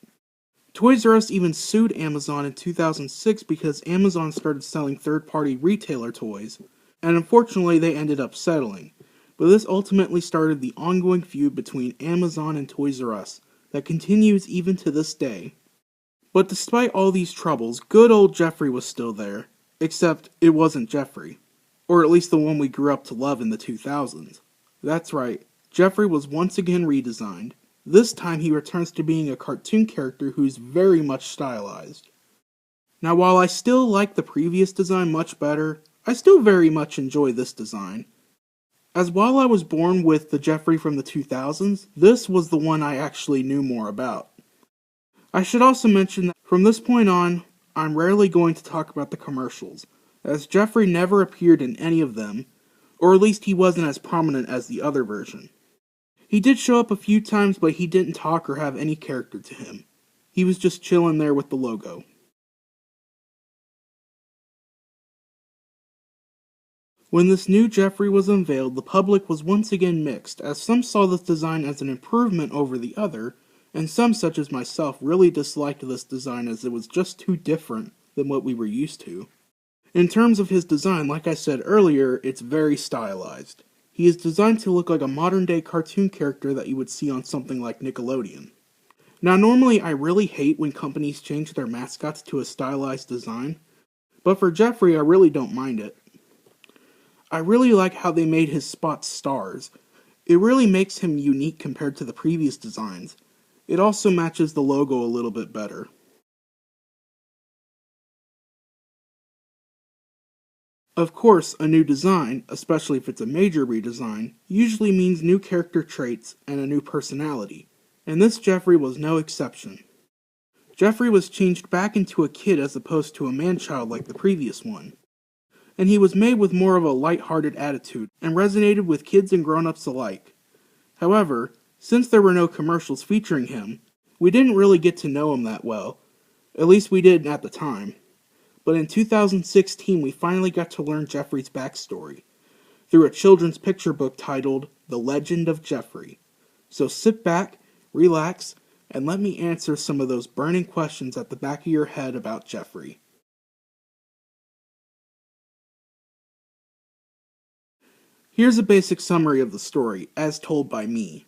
Toys R Us even sued Amazon in 2006 because Amazon started selling third-party retailer toys, and unfortunately they ended up settling. But this ultimately started the ongoing feud between Amazon and Toys R Us that continues even to this day. But despite all these troubles, good old Geoffrey was still there, except it wasn't Geoffrey, or at least the one we grew up to love in the 2000s. That's right, Geoffrey was once again redesigned. This time he returns to being a cartoon character who's very much stylized. Now while I still like the previous design much better, I still very much enjoy this design. As while I was born with the Geoffrey from the 2000s, this was the one I actually knew more about. I should also mention that from this point on, I'm rarely going to talk about the commercials, as Geoffrey never appeared in any of them, or at least he wasn't as prominent as the other version. He did show up a few times, but he didn't talk or have any character to him. He was just chilling there with the logo. When this new Geoffrey was unveiled, the public was once again mixed, as some saw this design as an improvement over the other, and some, such as myself, really disliked this design as it was just too different than what we were used to. In terms of his design, like I said earlier, it's very stylized. He is designed to look like a modern-day cartoon character that you would see on something like Nickelodeon. Now normally I really hate when companies change their mascots to a stylized design, but for Geoffrey I really don't mind it. I really like how they made his spots stars. It really makes him unique compared to the previous designs. It also matches the logo a little bit better. Of course, a new design, especially if it's a major redesign, usually means new character traits and a new personality, and this Geoffrey was no exception. Geoffrey was changed back into a kid as opposed to a man-child like the previous one, and he was made with more of a light-hearted attitude and resonated with kids and grown-ups alike. However, since there were no commercials featuring him, we didn't really get to know him that well, at least we didn't at the time. But in 2016 we finally got to learn Geoffrey's backstory, through a children's picture book titled The Legend of Geoffrey. So sit back, relax, and let me answer some of those burning questions at the back of your head about Geoffrey. Here's a basic summary of the story, as told by me.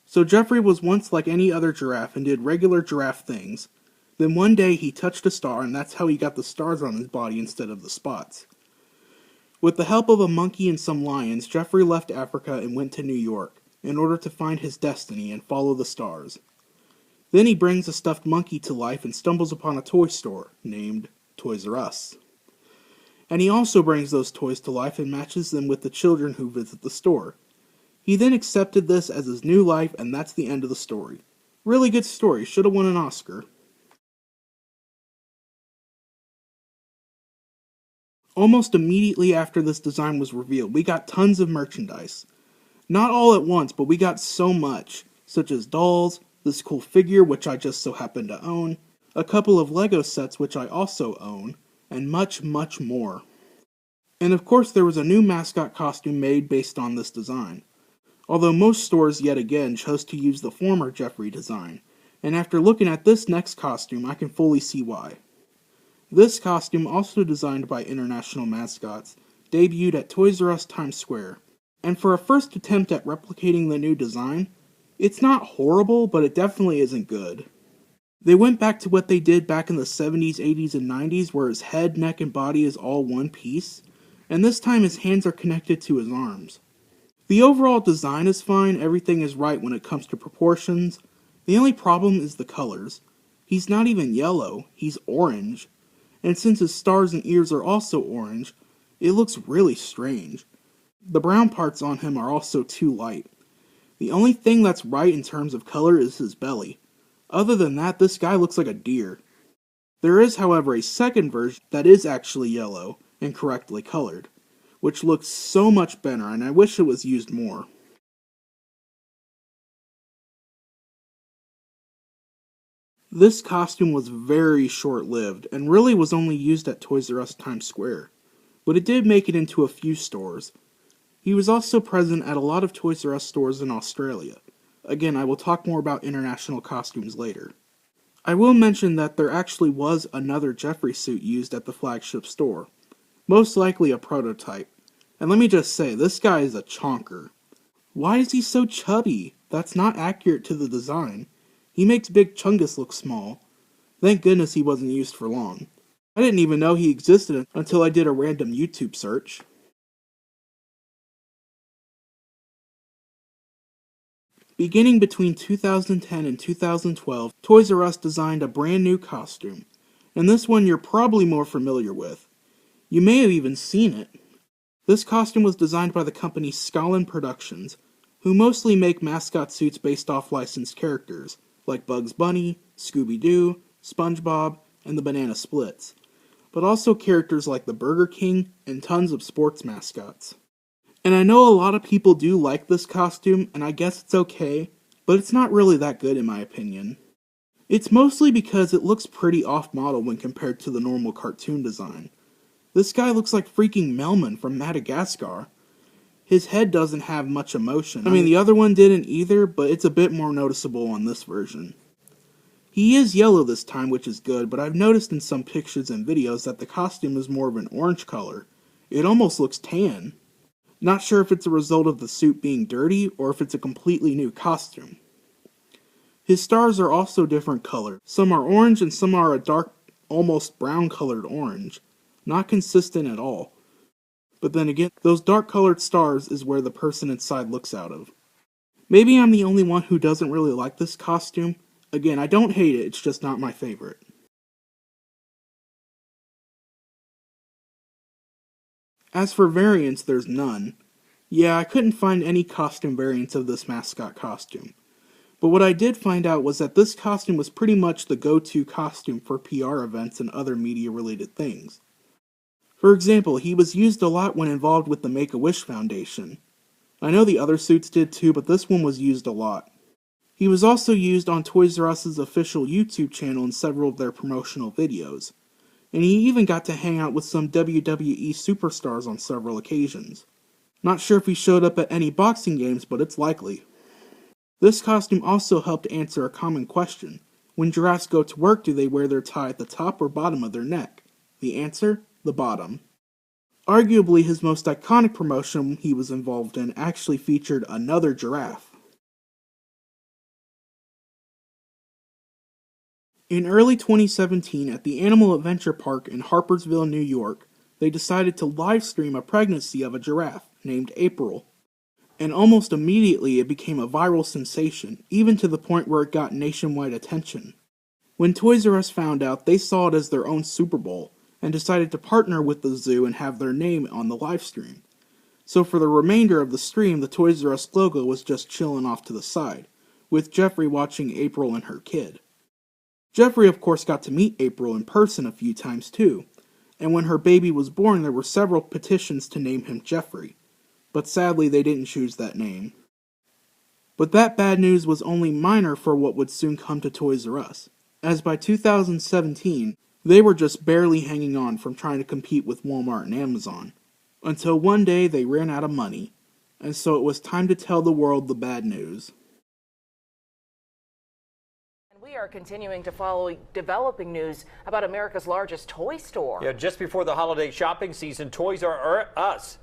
So Geoffrey was once like any other giraffe and did regular giraffe things. Then one day he touched a star, and that's how he got the stars on his body instead of the spots. With the help of a monkey and some lions, Geoffrey left Africa and went to New York in order to find his destiny and follow the stars. Then he brings a stuffed monkey to life and stumbles upon a toy store named Toys R Us. And he also brings those toys to life and matches them with the children who visit the store. He then accepted this as his new life, and that's the end of the story. Really good story, should have won an Oscar. Almost immediately after this design was revealed, we got tons of merchandise. Not all at once, but we got so much, such as dolls, this cool figure which I just so happen to own, a couple of Lego sets which I also own, and much, much more. And of course there was a new mascot costume made based on this design, although most stores yet again chose to use the former Geoffrey design, and after looking at this next costume I can fully see why. This costume, also designed by International Mascots, debuted at Toys R Us Times Square, and for a first attempt at replicating the new design, it's not horrible, but it definitely isn't good. They went back to what they did back in the 70s, 80s, and 90s, where his head, neck, and body is all one piece, and this time his hands are connected to his arms. The overall design is fine, everything is right when it comes to proportions. The only problem is the colors. He's not even yellow, he's orange. And since his stars and ears are also orange, it looks really strange. The brown parts on him are also too light. The only thing that's right in terms of color is his belly. Other than that, this guy looks like a deer. There is, however, a second version that is actually yellow and correctly colored, which looks so much better, and I wish it was used more. This costume was very short-lived, and really was only used at Toys R Us Times Square, but it did make it into a few stores. He was also present at a lot of Toys R Us stores in Australia. Again, I will talk more about international costumes later. I will mention that there actually was another Geoffrey suit used at the flagship store, most likely a prototype, and let me just say, this guy is a chonker. Why is he so chubby? That's not accurate to the design. He makes Big Chungus look small. Thank goodness he wasn't used for long. I didn't even know he existed until I did a random YouTube search. Beginning between 2010 and 2012, Toys R Us designed a brand new costume, and this one you're probably more familiar with. You may have even seen it. This costume was designed by the company Scotland Productions, who mostly make mascot suits based off licensed characters, like Bugs Bunny, Scooby-Doo, SpongeBob, and the Banana Splits, but also characters like the Burger King and tons of sports mascots. And I know a lot of people do like this costume, and I guess it's okay, but it's not really that good in my opinion. It's mostly because it looks pretty off-model when compared to the normal cartoon design. This guy looks like freaking Melman from Madagascar. His head doesn't have much emotion. I mean, the other one didn't either, but it's a bit more noticeable on this version. He is yellow this time, which is good, but I've noticed in some pictures and videos that the costume is more of an orange color. It almost looks tan. Not sure if it's a result of the suit being dirty, or if it's a completely new costume. His stars are also different colors. Some are orange and some are a dark, almost brown colored orange. Not consistent at all. But then again, those dark colored stars is where the person inside looks out of. Maybe I'm the only one who doesn't really like this costume. Again, I don't hate it, it's just not my favorite. As for variants, there's none. Yeah, I couldn't find any costume variants of this mascot costume. But what I did find out was that this costume was pretty much the go-to costume for PR events and other media-related things. For example, he was used a lot when involved with the Make-A-Wish Foundation. I know the other suits did too, but this one was used a lot. He was also used on Toys R Us's official YouTube channel in several of their promotional videos. And he even got to hang out with some WWE superstars on several occasions. Not sure if he showed up at any boxing games, but it's likely. This costume also helped answer a common question. When giraffes go to work, do they wear their tie at the top or bottom of their neck? The answer? The bottom. Arguably his most iconic promotion he was involved in actually featured another giraffe. In early 2017, at the Animal Adventure Park in Harpersville, New York, they decided to livestream a pregnancy of a giraffe named April. And almost immediately it became a viral sensation, even to the point where it got nationwide attention. When Toys R Us found out, they saw it as their own Super Bowl, and decided to partner with the zoo and have their name on the livestream. So for the remainder of the stream, the Toys R Us logo was just chilling off to the side, with Geoffrey watching April and her kid. Geoffrey of course got to meet April in person a few times too, and when her baby was born there were several petitions to name him Geoffrey, but sadly they didn't choose that name. But that bad news was only minor for what would soon come to Toys R Us, as by 2017, they were just barely hanging on from trying to compete with Walmart and Amazon, until one day they ran out of money, and so it was time to tell the world the bad news. We are continuing to follow developing news about America's largest toy store. Yeah, just before the holiday shopping season, Toys R Us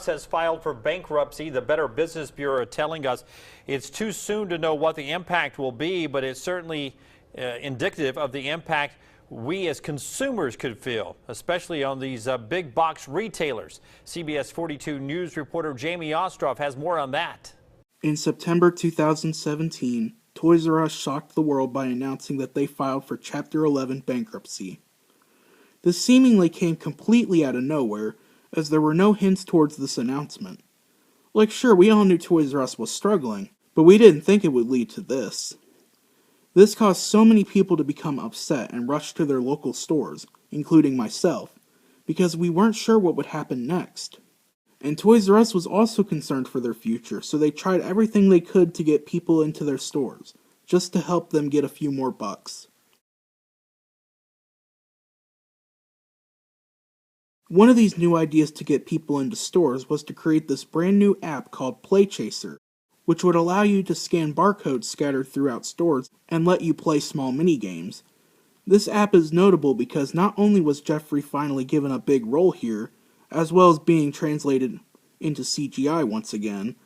has filed for bankruptcy. The Better Business Bureau telling us it's too soon to know what the impact will be, but it's certainly indicative of the impact we as consumers could feel, especially on these big box retailers. CBS 42 News reporter Jamie Ostroff has more on that. In September 2017, Toys R Us shocked the world by announcing that they filed for Chapter 11 bankruptcy. This seemingly came completely out of nowhere, as there were no hints towards this announcement. Like sure, we all knew Toys R Us was struggling, but we didn't think it would lead to this. This caused so many people to become upset and rush to their local stores, including myself, because we weren't sure what would happen next. And Toys R Us was also concerned for their future, so they tried everything they could to get people into their stores, just to help them get a few more bucks. One of these new ideas to get people into stores was to create this brand new app called Play Chaser, which would allow you to scan barcodes scattered throughout stores and let you play small mini-games. This app is notable because not only was Geoffrey finally given a big role here, as well as being translated into CGI once again,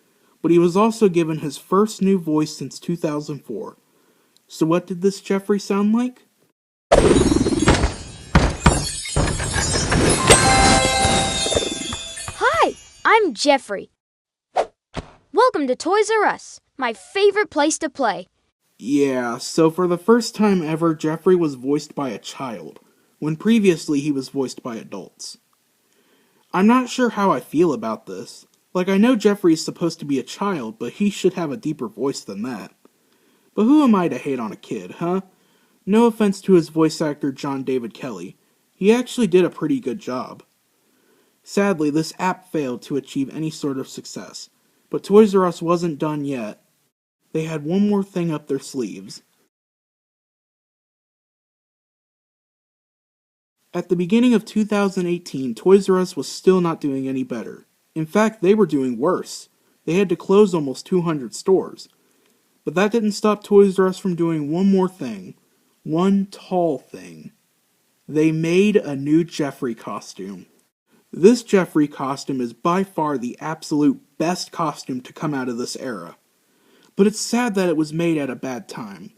but he was also given his first new voice since 2004. So what did this Geoffrey sound like? Hi, I'm Geoffrey. Welcome to Toys R Us, my favorite place to play. Yeah, so for the first time ever, Geoffrey was voiced by a child, when previously he was voiced by adults. I'm not sure how I feel about this. Like, I know Geoffrey is supposed to be a child, but he should have a deeper voice than that. But who am I to hate on a kid, huh? No offense to his voice actor John David Kelly. He actually did a pretty good job. Sadly, this app failed to achieve any sort of success. But Toys R Us wasn't done yet. They had one more thing up their sleeves. At the beginning of 2018, Toys R Us was still not doing any better. In fact, they were doing worse. They had to close almost 200 stores. But that didn't stop Toys R Us from doing one more thing. One tall thing. They made a new Geoffrey costume. This Geoffrey costume is by far the absolute best costume to come out of this era. but it's sad that it was made at a bad time.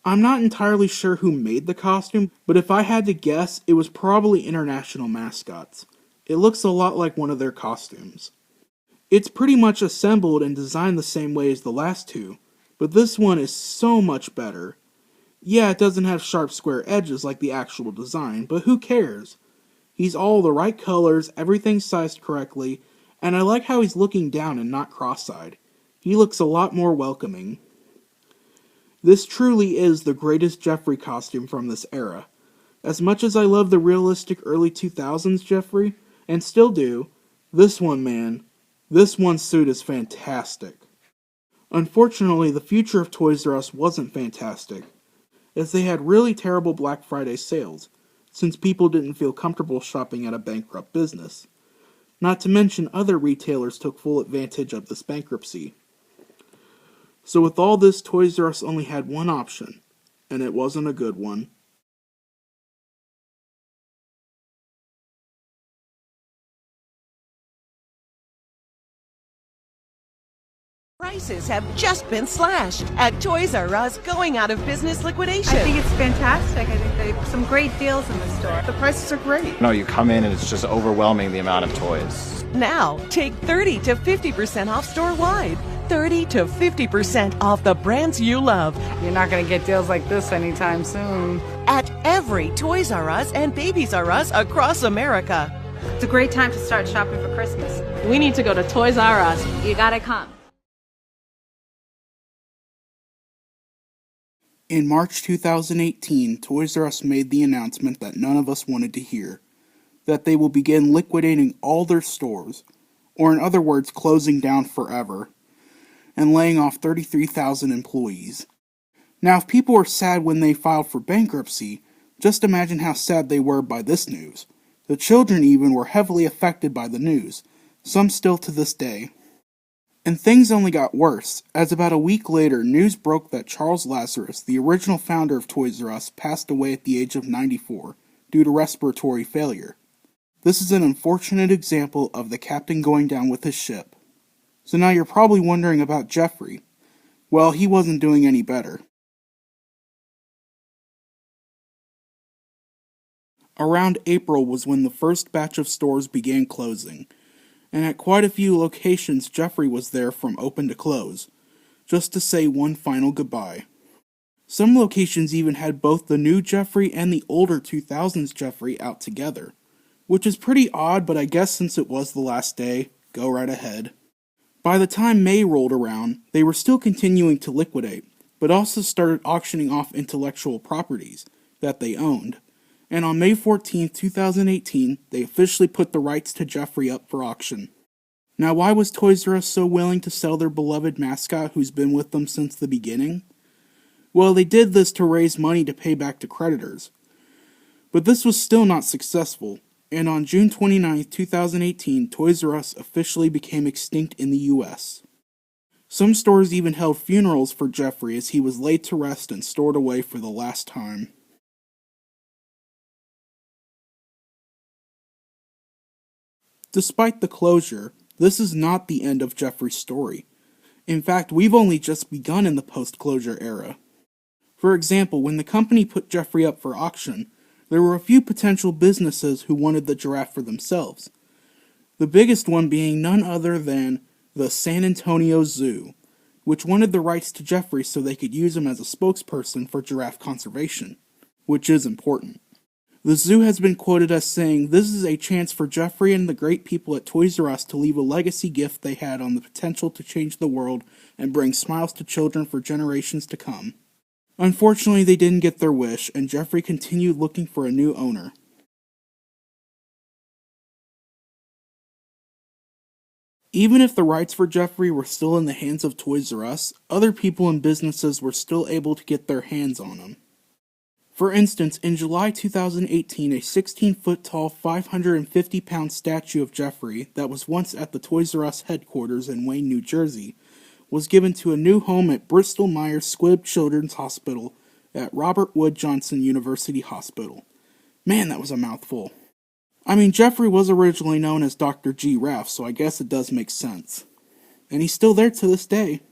I'm not entirely sure who made the costume, but if I had to guess, it was probably International Mascots. It looks a lot like one of their costumes. It's pretty much assembled and designed the same way as the last two, but this one is so much better. Yeah, it doesn't have sharp square edges like the actual design, but who cares? He's all the right colors, everything's sized correctly, and I like how he's looking down and not cross-eyed. He looks a lot more welcoming. This truly is the greatest Geoffrey costume from this era. As much as I love the realistic early 2000s Geoffrey, and still do, this one suit is fantastic. Unfortunately, the future of Toys R Us wasn't fantastic, as they had really terrible Black Friday sales, since people didn't feel comfortable shopping at a bankrupt business. Not to mention other retailers took full advantage of this bankruptcy. So with all this, Toys R Us only had one option, and it wasn't a good one. Prices have just been slashed at Toys R Us going out of business liquidation. I think it's fantastic. I think they have some great deals in the store. The prices are great. No, you come in and it's just overwhelming the amount of toys. Now, take 30 to 50% off store-wide. 30 to 50% off the brands you love. You're not going to get deals like this anytime soon. At every Toys R Us and Babies R Us across America. It's a great time to start shopping for Christmas. We need to go to Toys R Us. You gotta come. In March 2018, Toys R Us made the announcement that none of us wanted to hear, that they will begin liquidating all their stores, or in other words, closing down forever, and laying off 33,000 employees. Now, if people were sad when they filed for bankruptcy, just imagine how sad they were by this news. The children even were heavily affected by the news, some still to this day. And things only got worse, as about a week later, news broke that Charles Lazarus, the original founder of Toys R Us, passed away at the age of 94 due to respiratory failure. This is an unfortunate example of the captain going down with his ship. So now you're probably wondering about Geoffrey. Well, he wasn't doing any better. Around April was when the first batch of stores began closing, and at quite a few locations Geoffrey was there from open to close, just to say one final goodbye. Some locations even had both the new Geoffrey and the older 2000s Geoffrey out together, which is pretty odd, but I guess since it was the last day, go right ahead. By the time May rolled around, they were still continuing to liquidate, but also started auctioning off intellectual properties that they owned. And on May 14, 2018, they officially put the rights to Geoffrey up for auction. Now, why was Toys R Us so willing to sell their beloved mascot who's been with them since the beginning? Well, they did this to raise money to pay back to creditors. But this was still not successful, and on June 29, 2018, Toys R Us officially became extinct in the US. Some stores even held funerals for Geoffrey as he was laid to rest and stored away for the last time. Despite the closure, this is not the end of Geoffrey's story. In fact, we've only just begun in the post-closure era. For example, when the company put Geoffrey up for auction, there were a few potential businesses who wanted the giraffe for themselves. The biggest one being none other than the San Antonio Zoo, which wanted the rights to Geoffrey so they could use him as a spokesperson for giraffe conservation, which is important. The zoo has been quoted as saying, "This is a chance for Geoffrey and the great people at Toys R Us to leave a legacy gift they had on the potential to change the world and bring smiles to children for generations to come." Unfortunately, they didn't get their wish, and Geoffrey continued looking for a new owner. Even if the rights for Geoffrey were still in the hands of Toys R Us, other people and businesses were still able to get their hands on him. For instance, in July 2018, a 16-foot-tall, 550-pound statue of Geoffrey that was once at the Toys R Us headquarters in Wayne, New Jersey, was given to a new home at Bristol Myers Squibb Children's Hospital at Robert Wood Johnson University Hospital. Man, that was a mouthful. I mean, Geoffrey was originally known as Dr. G. Raph, so I guess it does make sense. And he's still there to this day.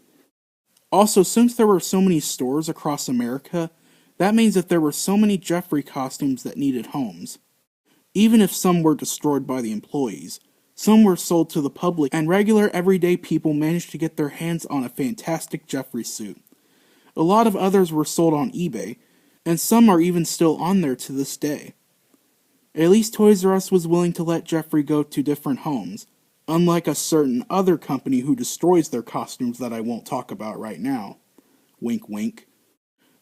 Also, since there were so many stores across America, that means that there were so many Geoffrey costumes that needed homes. Even if some were destroyed by the employees, some were sold to the public, and regular everyday people managed to get their hands on a fantastic Geoffrey suit. A lot of others were sold on eBay, and some are even still on there to this day. At least Toys R Us was willing to let Geoffrey go to different homes, unlike a certain other company who destroys their costumes that I won't talk about right now. Wink wink.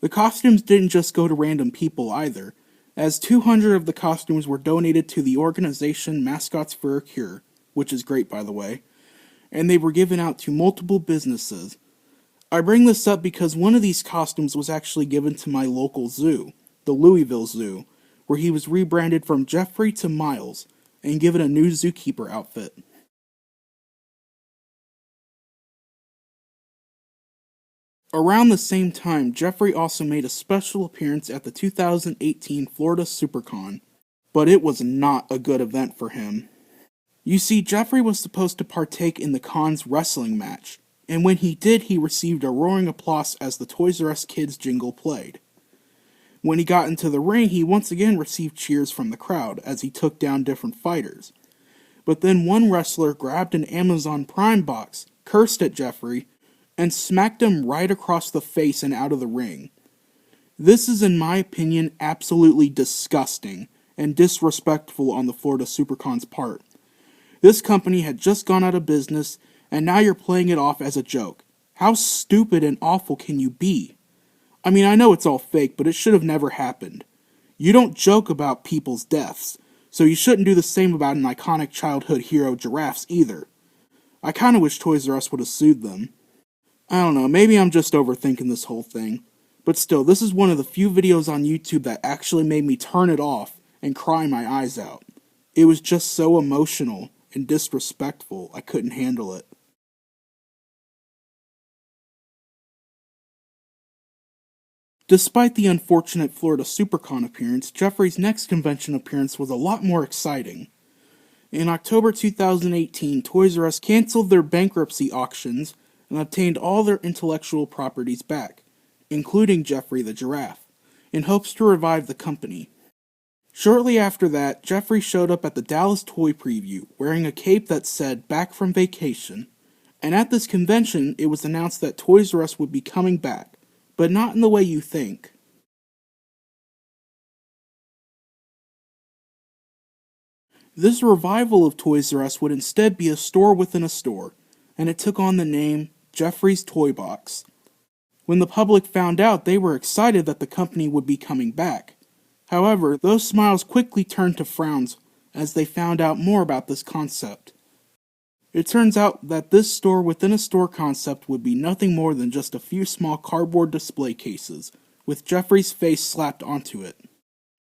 The costumes didn't just go to random people either, as 200 of the costumes were donated to the organization Mascots for a Cure, which is great by the way, and they were given out to multiple businesses. I bring this up because one of these costumes was actually given to my local zoo, the Louisville Zoo, where he was rebranded from Geoffrey to Miles, and given a new zookeeper outfit. Around the same time, Geoffrey also made a special appearance at the 2018 Florida SuperCon, but it was not a good event for him. You see, Geoffrey was supposed to partake in the con's wrestling match, and when he did, he received a roaring applause as the Toys R Us Kids jingle played. When he got into the ring, he once again received cheers from the crowd as he took down different fighters. But then one wrestler grabbed an Amazon Prime box, cursed at Geoffrey, and smacked him right across the face and out of the ring. This is, in my opinion, absolutely disgusting and disrespectful on the Florida SuperCon's part. This company had just gone out of business, and now you're playing it off as a joke. How stupid and awful can you be? I mean, I know it's all fake, but it should have never happened. You don't joke about people's deaths, so you shouldn't do the same about an iconic childhood hero, giraffes, either. I kinda wish Toys R Us would have sued them. I don't know, maybe I'm just overthinking this whole thing. But still, this is one of the few videos on YouTube that actually made me turn it off and cry my eyes out. It was just so emotional and disrespectful, I couldn't handle it. Despite the unfortunate Florida SuperCon appearance, Geoffrey's next convention appearance was a lot more exciting. In October 2018, Toys R Us canceled their bankruptcy auctions and obtained all their intellectual properties back, including Geoffrey the Giraffe, in hopes to revive the company. Shortly after that, Geoffrey showed up at the Dallas Toy Preview, wearing a cape that said, "Back from Vacation," and at this convention, it was announced that Toys R Us would be coming back, but not in the way you think. This revival of Toys R Us would instead be a store within a store, and it took on the name Geoffrey's Toy Box. When the public found out, they were excited that the company would be coming back. However, those smiles quickly turned to frowns as they found out more about this concept. It turns out that this store within a store concept would be nothing more than just a few small cardboard display cases, with Geoffrey's face slapped onto it.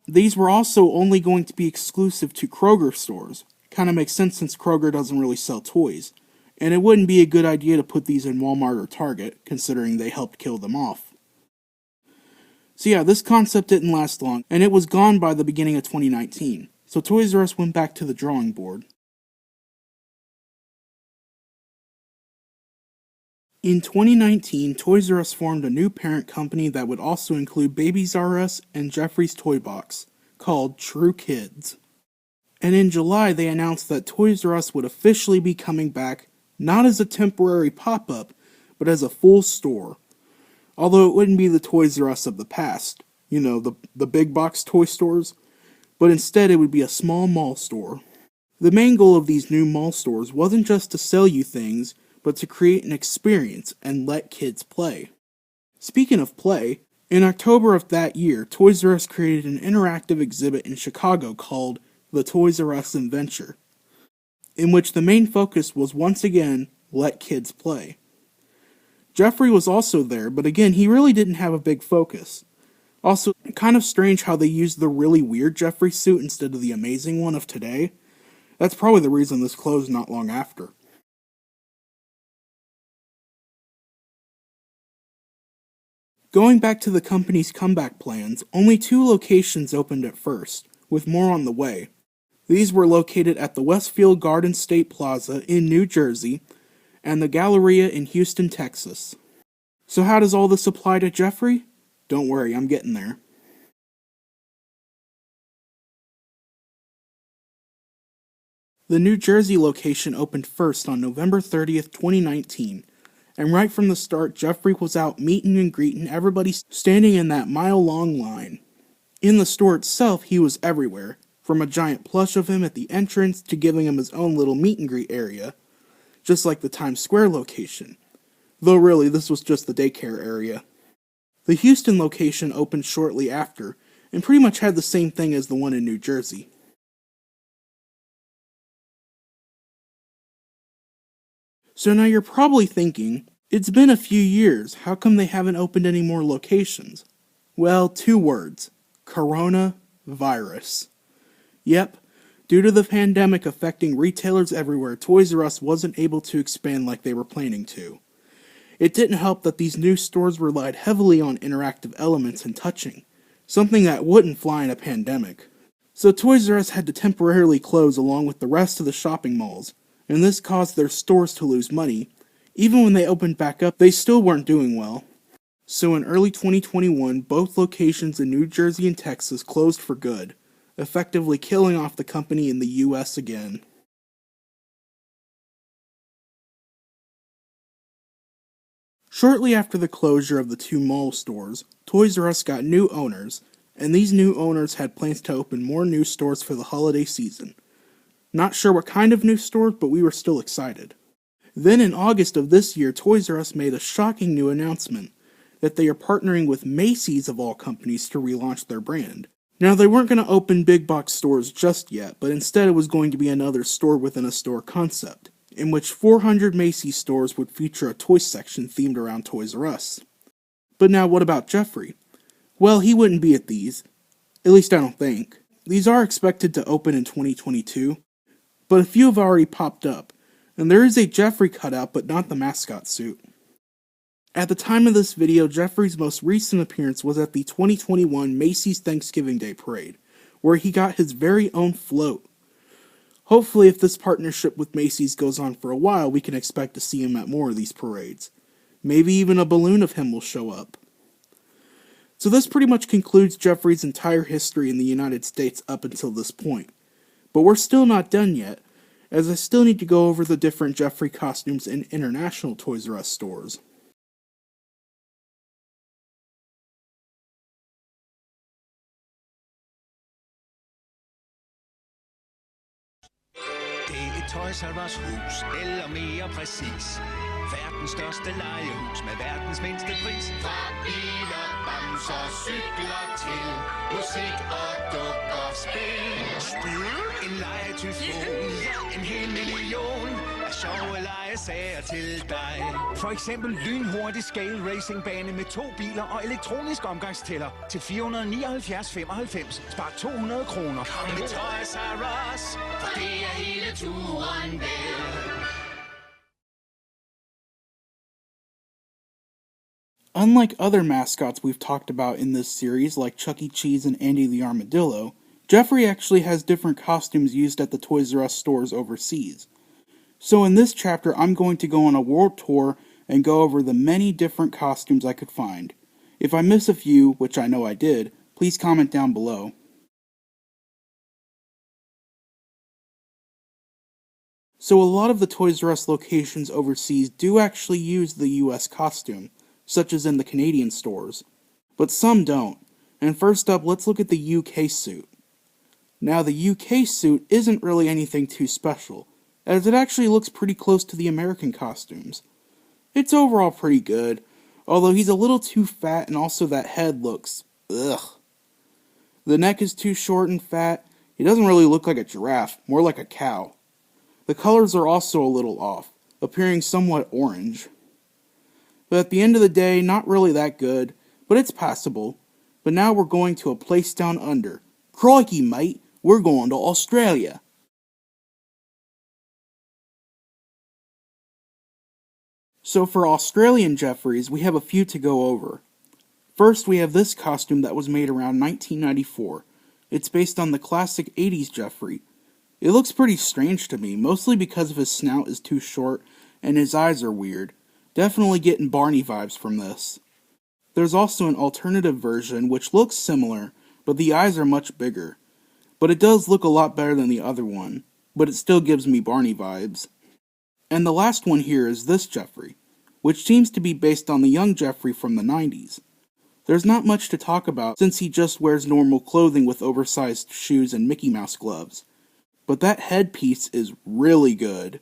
These were also only going to be exclusive to Kroger stores. Kinda makes sense since Kroger doesn't really sell toys. And it wouldn't be a good idea to put these in Walmart or Target, considering they helped kill them off. So yeah, this concept didn't last long, and it was gone by the beginning of 2019, so Toys R Us went back to the drawing board. In 2019, Toys R Us formed a new parent company that would also include Babies R Us and Geoffrey's Toy Box, called True Kids. And in July, they announced that Toys R Us would officially be coming back, not as a temporary pop-up, but as a full store. Although it wouldn't be the Toys R Us of the past, you know, the big box toy stores, but instead it would be a small mall store. The main goal of these new mall stores wasn't just to sell you things, but to create an experience and let kids play. Speaking of play, in October of that year, Toys R Us created an interactive exhibit in Chicago called the Toys R Us Adventure, in which the main focus was once again, let kids play. Geoffrey was also there, but again, he really didn't have a big focus. Also, kind of strange how they used the really weird Geoffrey suit instead of the amazing one of today. That's probably the reason this closed not long after. Going back to the company's comeback plans, only 2 locations opened at first, with more on the way. These were located at the Westfield Garden State Plaza in New Jersey and the Galleria in Houston, Texas. So how does all this apply to Geoffrey? Don't worry, I'm getting there. The New Jersey location opened first on November 30th, 2019, and right from the start, Geoffrey was out meeting and greeting everybody standing in that mile-long line. In the store itself, he was everywhere, from a giant plush of him at the entrance to giving him his own little meet and greet area, just like the Times Square location. Though really, this was just the daycare area. The Houston location opened shortly after, and pretty much had the same thing as the one in New Jersey. So now you're probably thinking, it's been a few years, how come they haven't opened any more locations? Well, 2 words. Coronavirus. Yep, due to the pandemic affecting retailers everywhere, Toys R Us wasn't able to expand like they were planning to. It didn't help that these new stores relied heavily on interactive elements and touching, something that wouldn't fly in a pandemic. So Toys R Us had to temporarily close along with the rest of the shopping malls, and this caused their stores to lose money. Even when they opened back up, they still weren't doing well. So in early 2021, both locations in New Jersey and Texas closed for good, effectively killing off the company in the US again. Shortly after the closure of the 2 mall stores, Toys R Us got new owners, and these new owners had plans to open more new stores for the holiday season. Not sure what kind of new stores, but we were still excited. Then in August of this year, Toys R Us made a shocking new announcement that they are partnering with Macy's of all companies to relaunch their brand. Now they weren't going to open big box stores just yet, but instead it was going to be another store within a store concept, in which 400 Macy's stores would feature a toy section themed around Toys R Us. But now what about Geoffrey? Well, he wouldn't be at these. At least I don't think. These are expected to open in 2022, but a few have already popped up, and there is a Geoffrey cutout but not the mascot suit. At the time of this video, Geoffrey's most recent appearance was at the 2021 Macy's Thanksgiving Day Parade, where he got his very own float. Hopefully, if this partnership with Macy's goes on for a while, we can expect to see him at more of these parades. Maybe even a balloon of him will show up. So this pretty much concludes Geoffrey's entire history in the United States up until this point. But we're still not done yet, as I still need to go over the different Geoffrey costumes in international Toys R Us stores. Toys R Us hus, eller mere præcis. Verdens største legehus med verdens mindste pris. Fra biler, bamser, cykler til musik og dukker spil. Spil? En legetøjsvogn, ja, en hel million af sjove legesager til dig. For eksempel lynhurtig scale racingbane med 2 biler og elektronisk omgangstæller til 479,95. Spar 200 kroner. Kom med Toys R Us, for det er hele turen værd. Unlike other mascots we've talked about in this series, like Chuck E. Cheese and Andy the Armadillo, Geoffrey actually has different costumes used at the Toys R Us stores overseas. So in this chapter, I'm going to go on a world tour and go over the many different costumes I could find. If I miss a few, which I know I did, please comment down below. So a lot of the Toys R Us locations overseas do actually use the US costume, such as in the Canadian stores, but some don't. And first up, let's look at the UK suit. Now the UK suit isn't really anything too special, as it actually looks pretty close to the American costumes. It's overall pretty good, although he's a little too fat and also that head looks ugh. The neck is too short and fat. He doesn't really look like a giraffe, more like a cow. The colors are also a little off, appearing somewhat orange. But at the end of the day, not really that good, but it's passable. But now we're going to a place down under. Crikey, mate, we're going to Australia. So for Australian Geoffreys, we have a few to go over. First, we have this costume that was made around 1994. It's based on the classic 80s Geoffrey. It looks pretty strange to me, mostly because of his snout is too short and his eyes are weird. Definitely getting Barney vibes from this. There's also an alternative version which looks similar, but the eyes are much bigger. But it does look a lot better than the other one, but it still gives me Barney vibes. And the last one here is this Geoffrey, which seems to be based on the young Geoffrey from the 90s. There's not much to talk about since he just wears normal clothing with oversized shoes and Mickey Mouse gloves. But that headpiece is really good.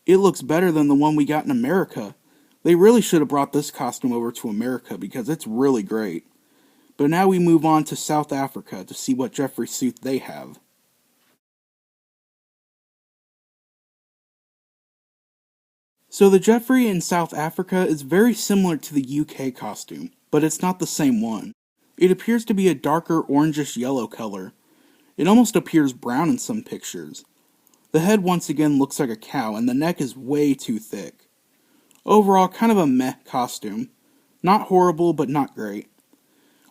It looks better than the one we got in America. They really should have brought this costume over to America because it's really great. But now we move on to South Africa to see what Geoffrey suit they have. So the Geoffrey in South Africa is very similar to the UK costume, but it's not the same one. It appears to be a darker orangish yellow color. It almost appears brown in some pictures. The head once again looks like a cow and the neck is way too thick. Overall, kind of a meh costume. Not horrible, but not great.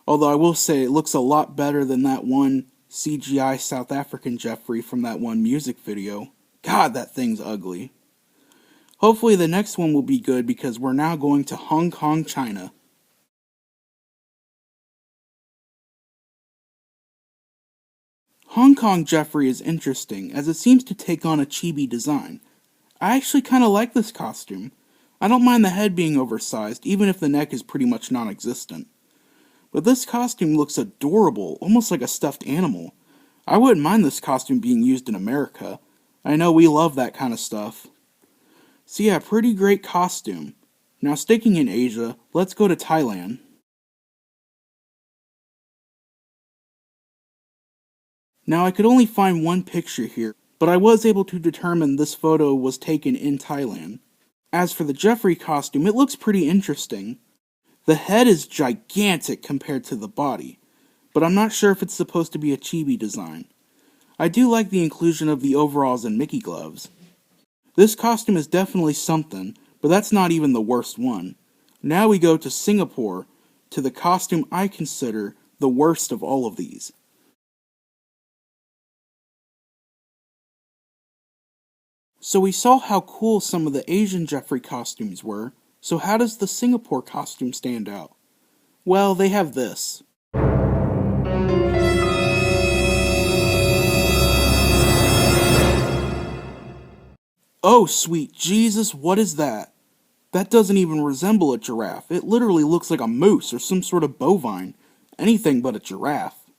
Although I will say it looks a lot better than that one CGI South African Geoffrey from that one music video. God, that thing's ugly. Hopefully the next one will be good because we're now going to Hong Kong, China. Hong Kong Geoffrey is interesting as it seems to take on a chibi design. I actually kind of like this costume. I don't mind the head being oversized even if the neck is pretty much non-existent. But this costume looks adorable, almost like a stuffed animal. I wouldn't mind this costume being used in America. I know we love that kind of stuff. So yeah, pretty great costume. Now sticking in Asia, let's go to Thailand. Now I could only find one picture here, but I was able to determine this photo was taken in Thailand. As for the Geoffrey costume, it looks pretty interesting. The head is gigantic compared to the body, but I'm not sure if it's supposed to be a chibi design. I do like the inclusion of the overalls and Mickey gloves. This costume is definitely something, but that's not even the worst one. Now we go to Singapore, to the costume I consider the worst of all of these. So we saw how cool some of the Asian Geoffrey costumes were, so how does the Singapore costume stand out? Well, they have this. Oh, sweet Jesus, what is that? That doesn't even resemble a giraffe. It literally looks like a moose or some sort of bovine. Anything but a giraffe.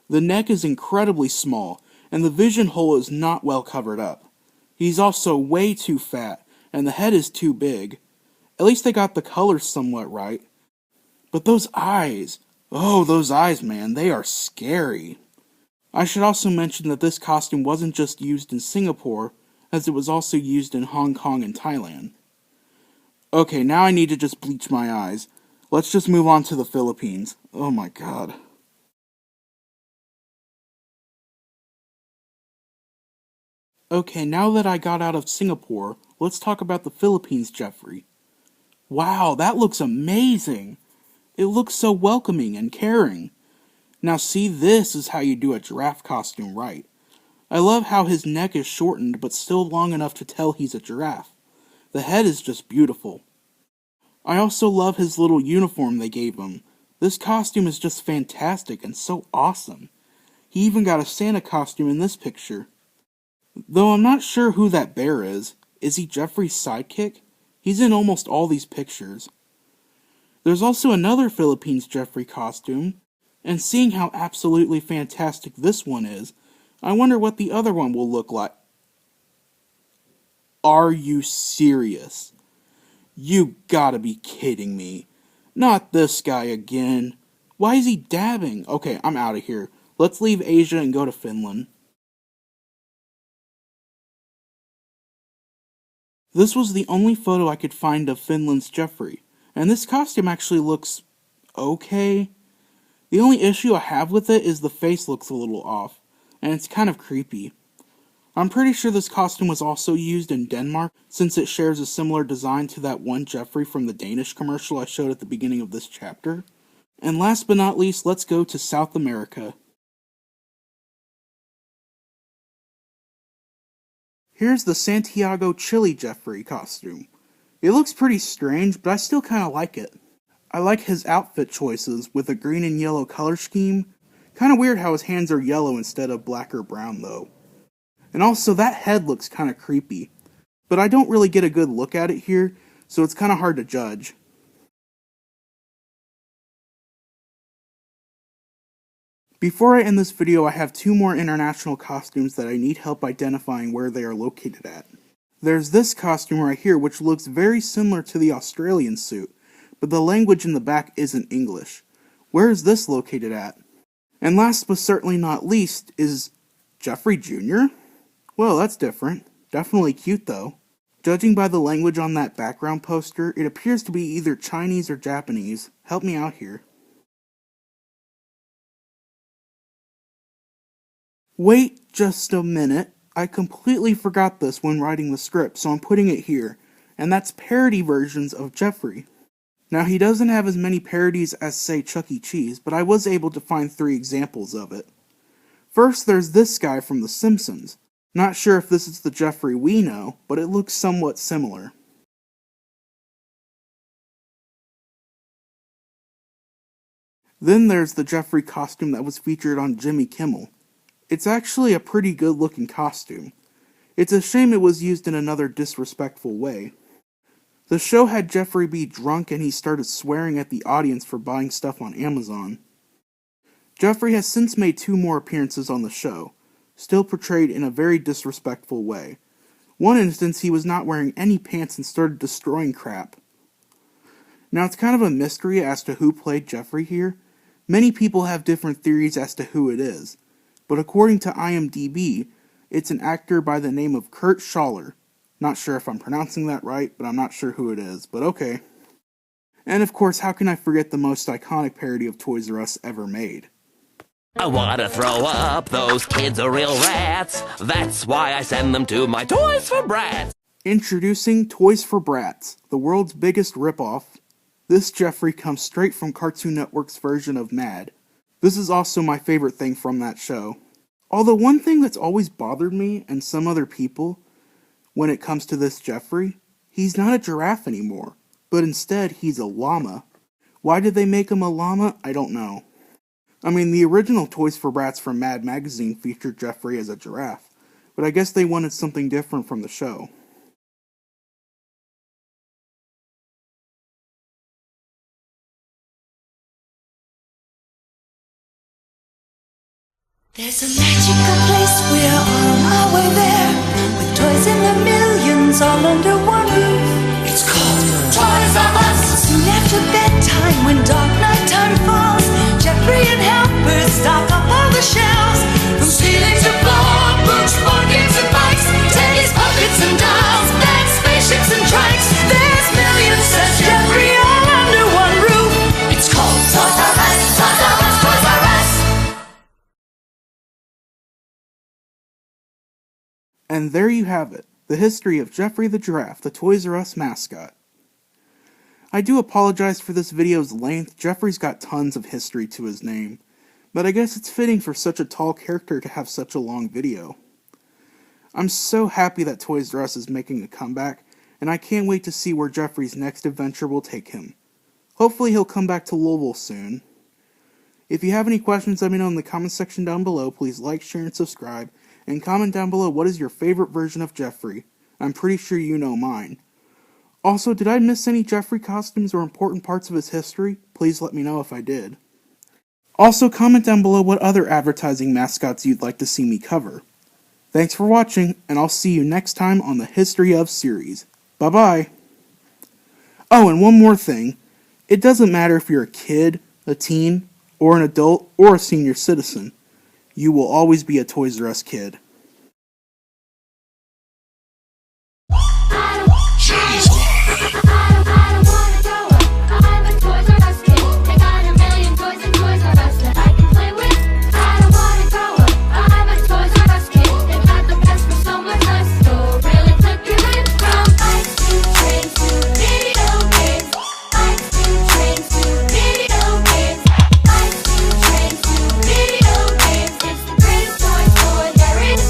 The neck is incredibly small, and the vision hole is not well covered up. He's also way too fat, and the head is too big. At least they got the colors somewhat right. But those eyes, oh, those eyes, man, they are scary. I should also mention that this costume wasn't just used in Singapore, as it was also used in Hong Kong and Thailand. Okay, now I need to just bleach my eyes. Let's just move on to the Philippines. Oh my god. Okay, now that I got out of Singapore, let's talk about the Philippines Geoffrey. Wow, that looks amazing! It looks so welcoming and caring. Now see, this is how you do a giraffe costume right. I love how his neck is shortened but still long enough to tell he's a giraffe. The head is just beautiful. I also love his little uniform they gave him. This costume is just fantastic and so awesome. He even got a Santa costume in this picture. Though I'm not sure who that bear is. Is he Geoffrey's sidekick? He's in almost all these pictures. There's also another Philippines Geoffrey costume, and seeing how absolutely fantastic this one is, I wonder what the other one will look like. Are you serious? You gotta be kidding me. Not this guy again. Why is he dabbing? Okay, I'm out of here. Let's leave Asia and go to Finland. This was the only photo I could find of Finland's Geoffrey, and this costume actually looks okay. The only issue I have with it is the face looks a little off, and it's kind of creepy. I'm pretty sure this costume was also used in Denmark, since it shares a similar design to that one Geoffrey from the Danish commercial I showed at the beginning of this chapter. And last but not least, let's go to South America. Here's the Santiago Chile Geoffrey costume. It looks pretty strange, but I still kind of like it. I like his outfit choices with a green and yellow color scheme. Kind of weird how his hands are yellow instead of black or brown though. And also that head looks kind of creepy. But I don't really get a good look at it here, so it's kind of hard to judge. Before I end this video, I have 2 more international costumes that I need help identifying where they are located at. There's this costume right here, which looks very similar to the Australian suit, but the language in the back isn't English. Where is this located at? And last but certainly not least is Geoffrey Jr.? Well, that's different. Definitely cute though. Judging by the language on that background poster, it appears to be either Chinese or Japanese. Help me out here. Wait just a minute. I completely forgot this when writing the script, so I'm putting it here. And that's parody versions of Geoffrey. Now, he doesn't have as many parodies as, say, Chuck E. Cheese, but I was able to find 3 examples of it. First, there's this guy from The Simpsons. Not sure if this is the Geoffrey we know, but it looks somewhat similar. Then there's the Geoffrey costume that was featured on Jimmy Kimmel. It's actually a pretty good looking costume. It's a shame it was used in another disrespectful way. The show had Geoffrey be drunk and he started swearing at the audience for buying stuff on Amazon. Geoffrey has since made 2 more appearances on the show, still portrayed in a very disrespectful way. One instance, he was not wearing any pants and started destroying crap. Now, it's kind of a mystery as to who played Geoffrey here. Many people have different theories as to who it is, but according to IMDb, it's an actor by the name of Kurt Schaller. Not sure if I'm pronouncing that right, but I'm not sure who it is, but okay. And of course, how can I forget the most iconic parody of Toys R Us ever made? I wanna throw up, those kids are real rats. That's why I send them to my Toys for Brats. Introducing Toys for Brats, the world's biggest ripoff. This Geoffrey comes straight from Cartoon Network's version of Mad. This is also my favorite thing from that show. Although one thing that's always bothered me, and some other people, when it comes to this Geoffrey, he's not a giraffe anymore, but instead he's a llama. Why did they make him a llama? I don't know. I mean, the original Toys for Brats from Mad Magazine featured Geoffrey as a giraffe, but I guess they wanted something different from the show. There's a magical place, we're on our way there, with toys in the millions all under one roof. It's called Toys R Us. Soon after bedtime, when dark nighttime falls, Geoffrey and helpers stock up all the shelves. From ceiling to floor, books, board games and bikes, teddies, puppets and dolls, and spaceships and trikes. There's millions, says Geoffrey, all under one roof. It's called Toys R Us, Toys R Us, Toys R Us. And there you have it, the history of Geoffrey the Giraffe, the Toys R Us mascot. I do apologize for this video's length. Geoffrey's got tons of history to his name, but I guess it's fitting for such a tall character to have such a long video. I'm so happy that Toys R Us is making a comeback, and I can't wait to see where Geoffrey's next adventure will take him. Hopefully he'll come back to Louisville soon. If you have any questions, let me know in the comment section down below. Please like, share, and subscribe. And comment down below what is your favorite version of Geoffrey. I'm pretty sure you know mine. Also, did I miss any Geoffrey costumes or important parts of his history? Please let me know if I did. Also, comment down below what other advertising mascots you'd like to see me cover. Thanks for watching, and I'll see you next time on the History of series. Bye-bye. Oh, and one more thing. It doesn't matter if you're a kid, a teen, or an adult, or a senior citizen. You will always be a Toys R Us kid. There is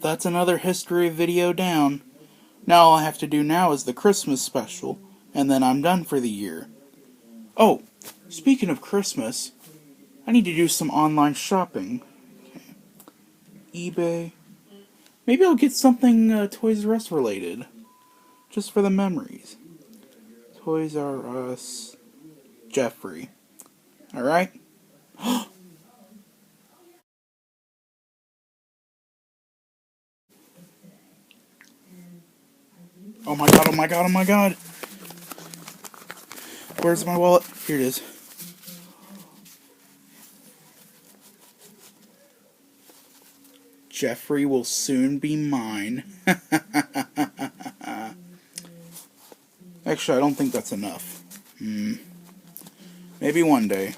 that's another history video down. Now all I have to do now is the Christmas special, and then I'm done for the year. Oh, speaking of Christmas, I need to do some online shopping. Okay. eBay. Maybe I'll get something Toys R Us related, just for the memories. Toys R Us, Geoffrey. Alright? Oh my god, oh my god, oh my god! Where's my wallet? Here it is. Geoffrey will soon be mine. Actually, I don't think that's enough. Maybe one day.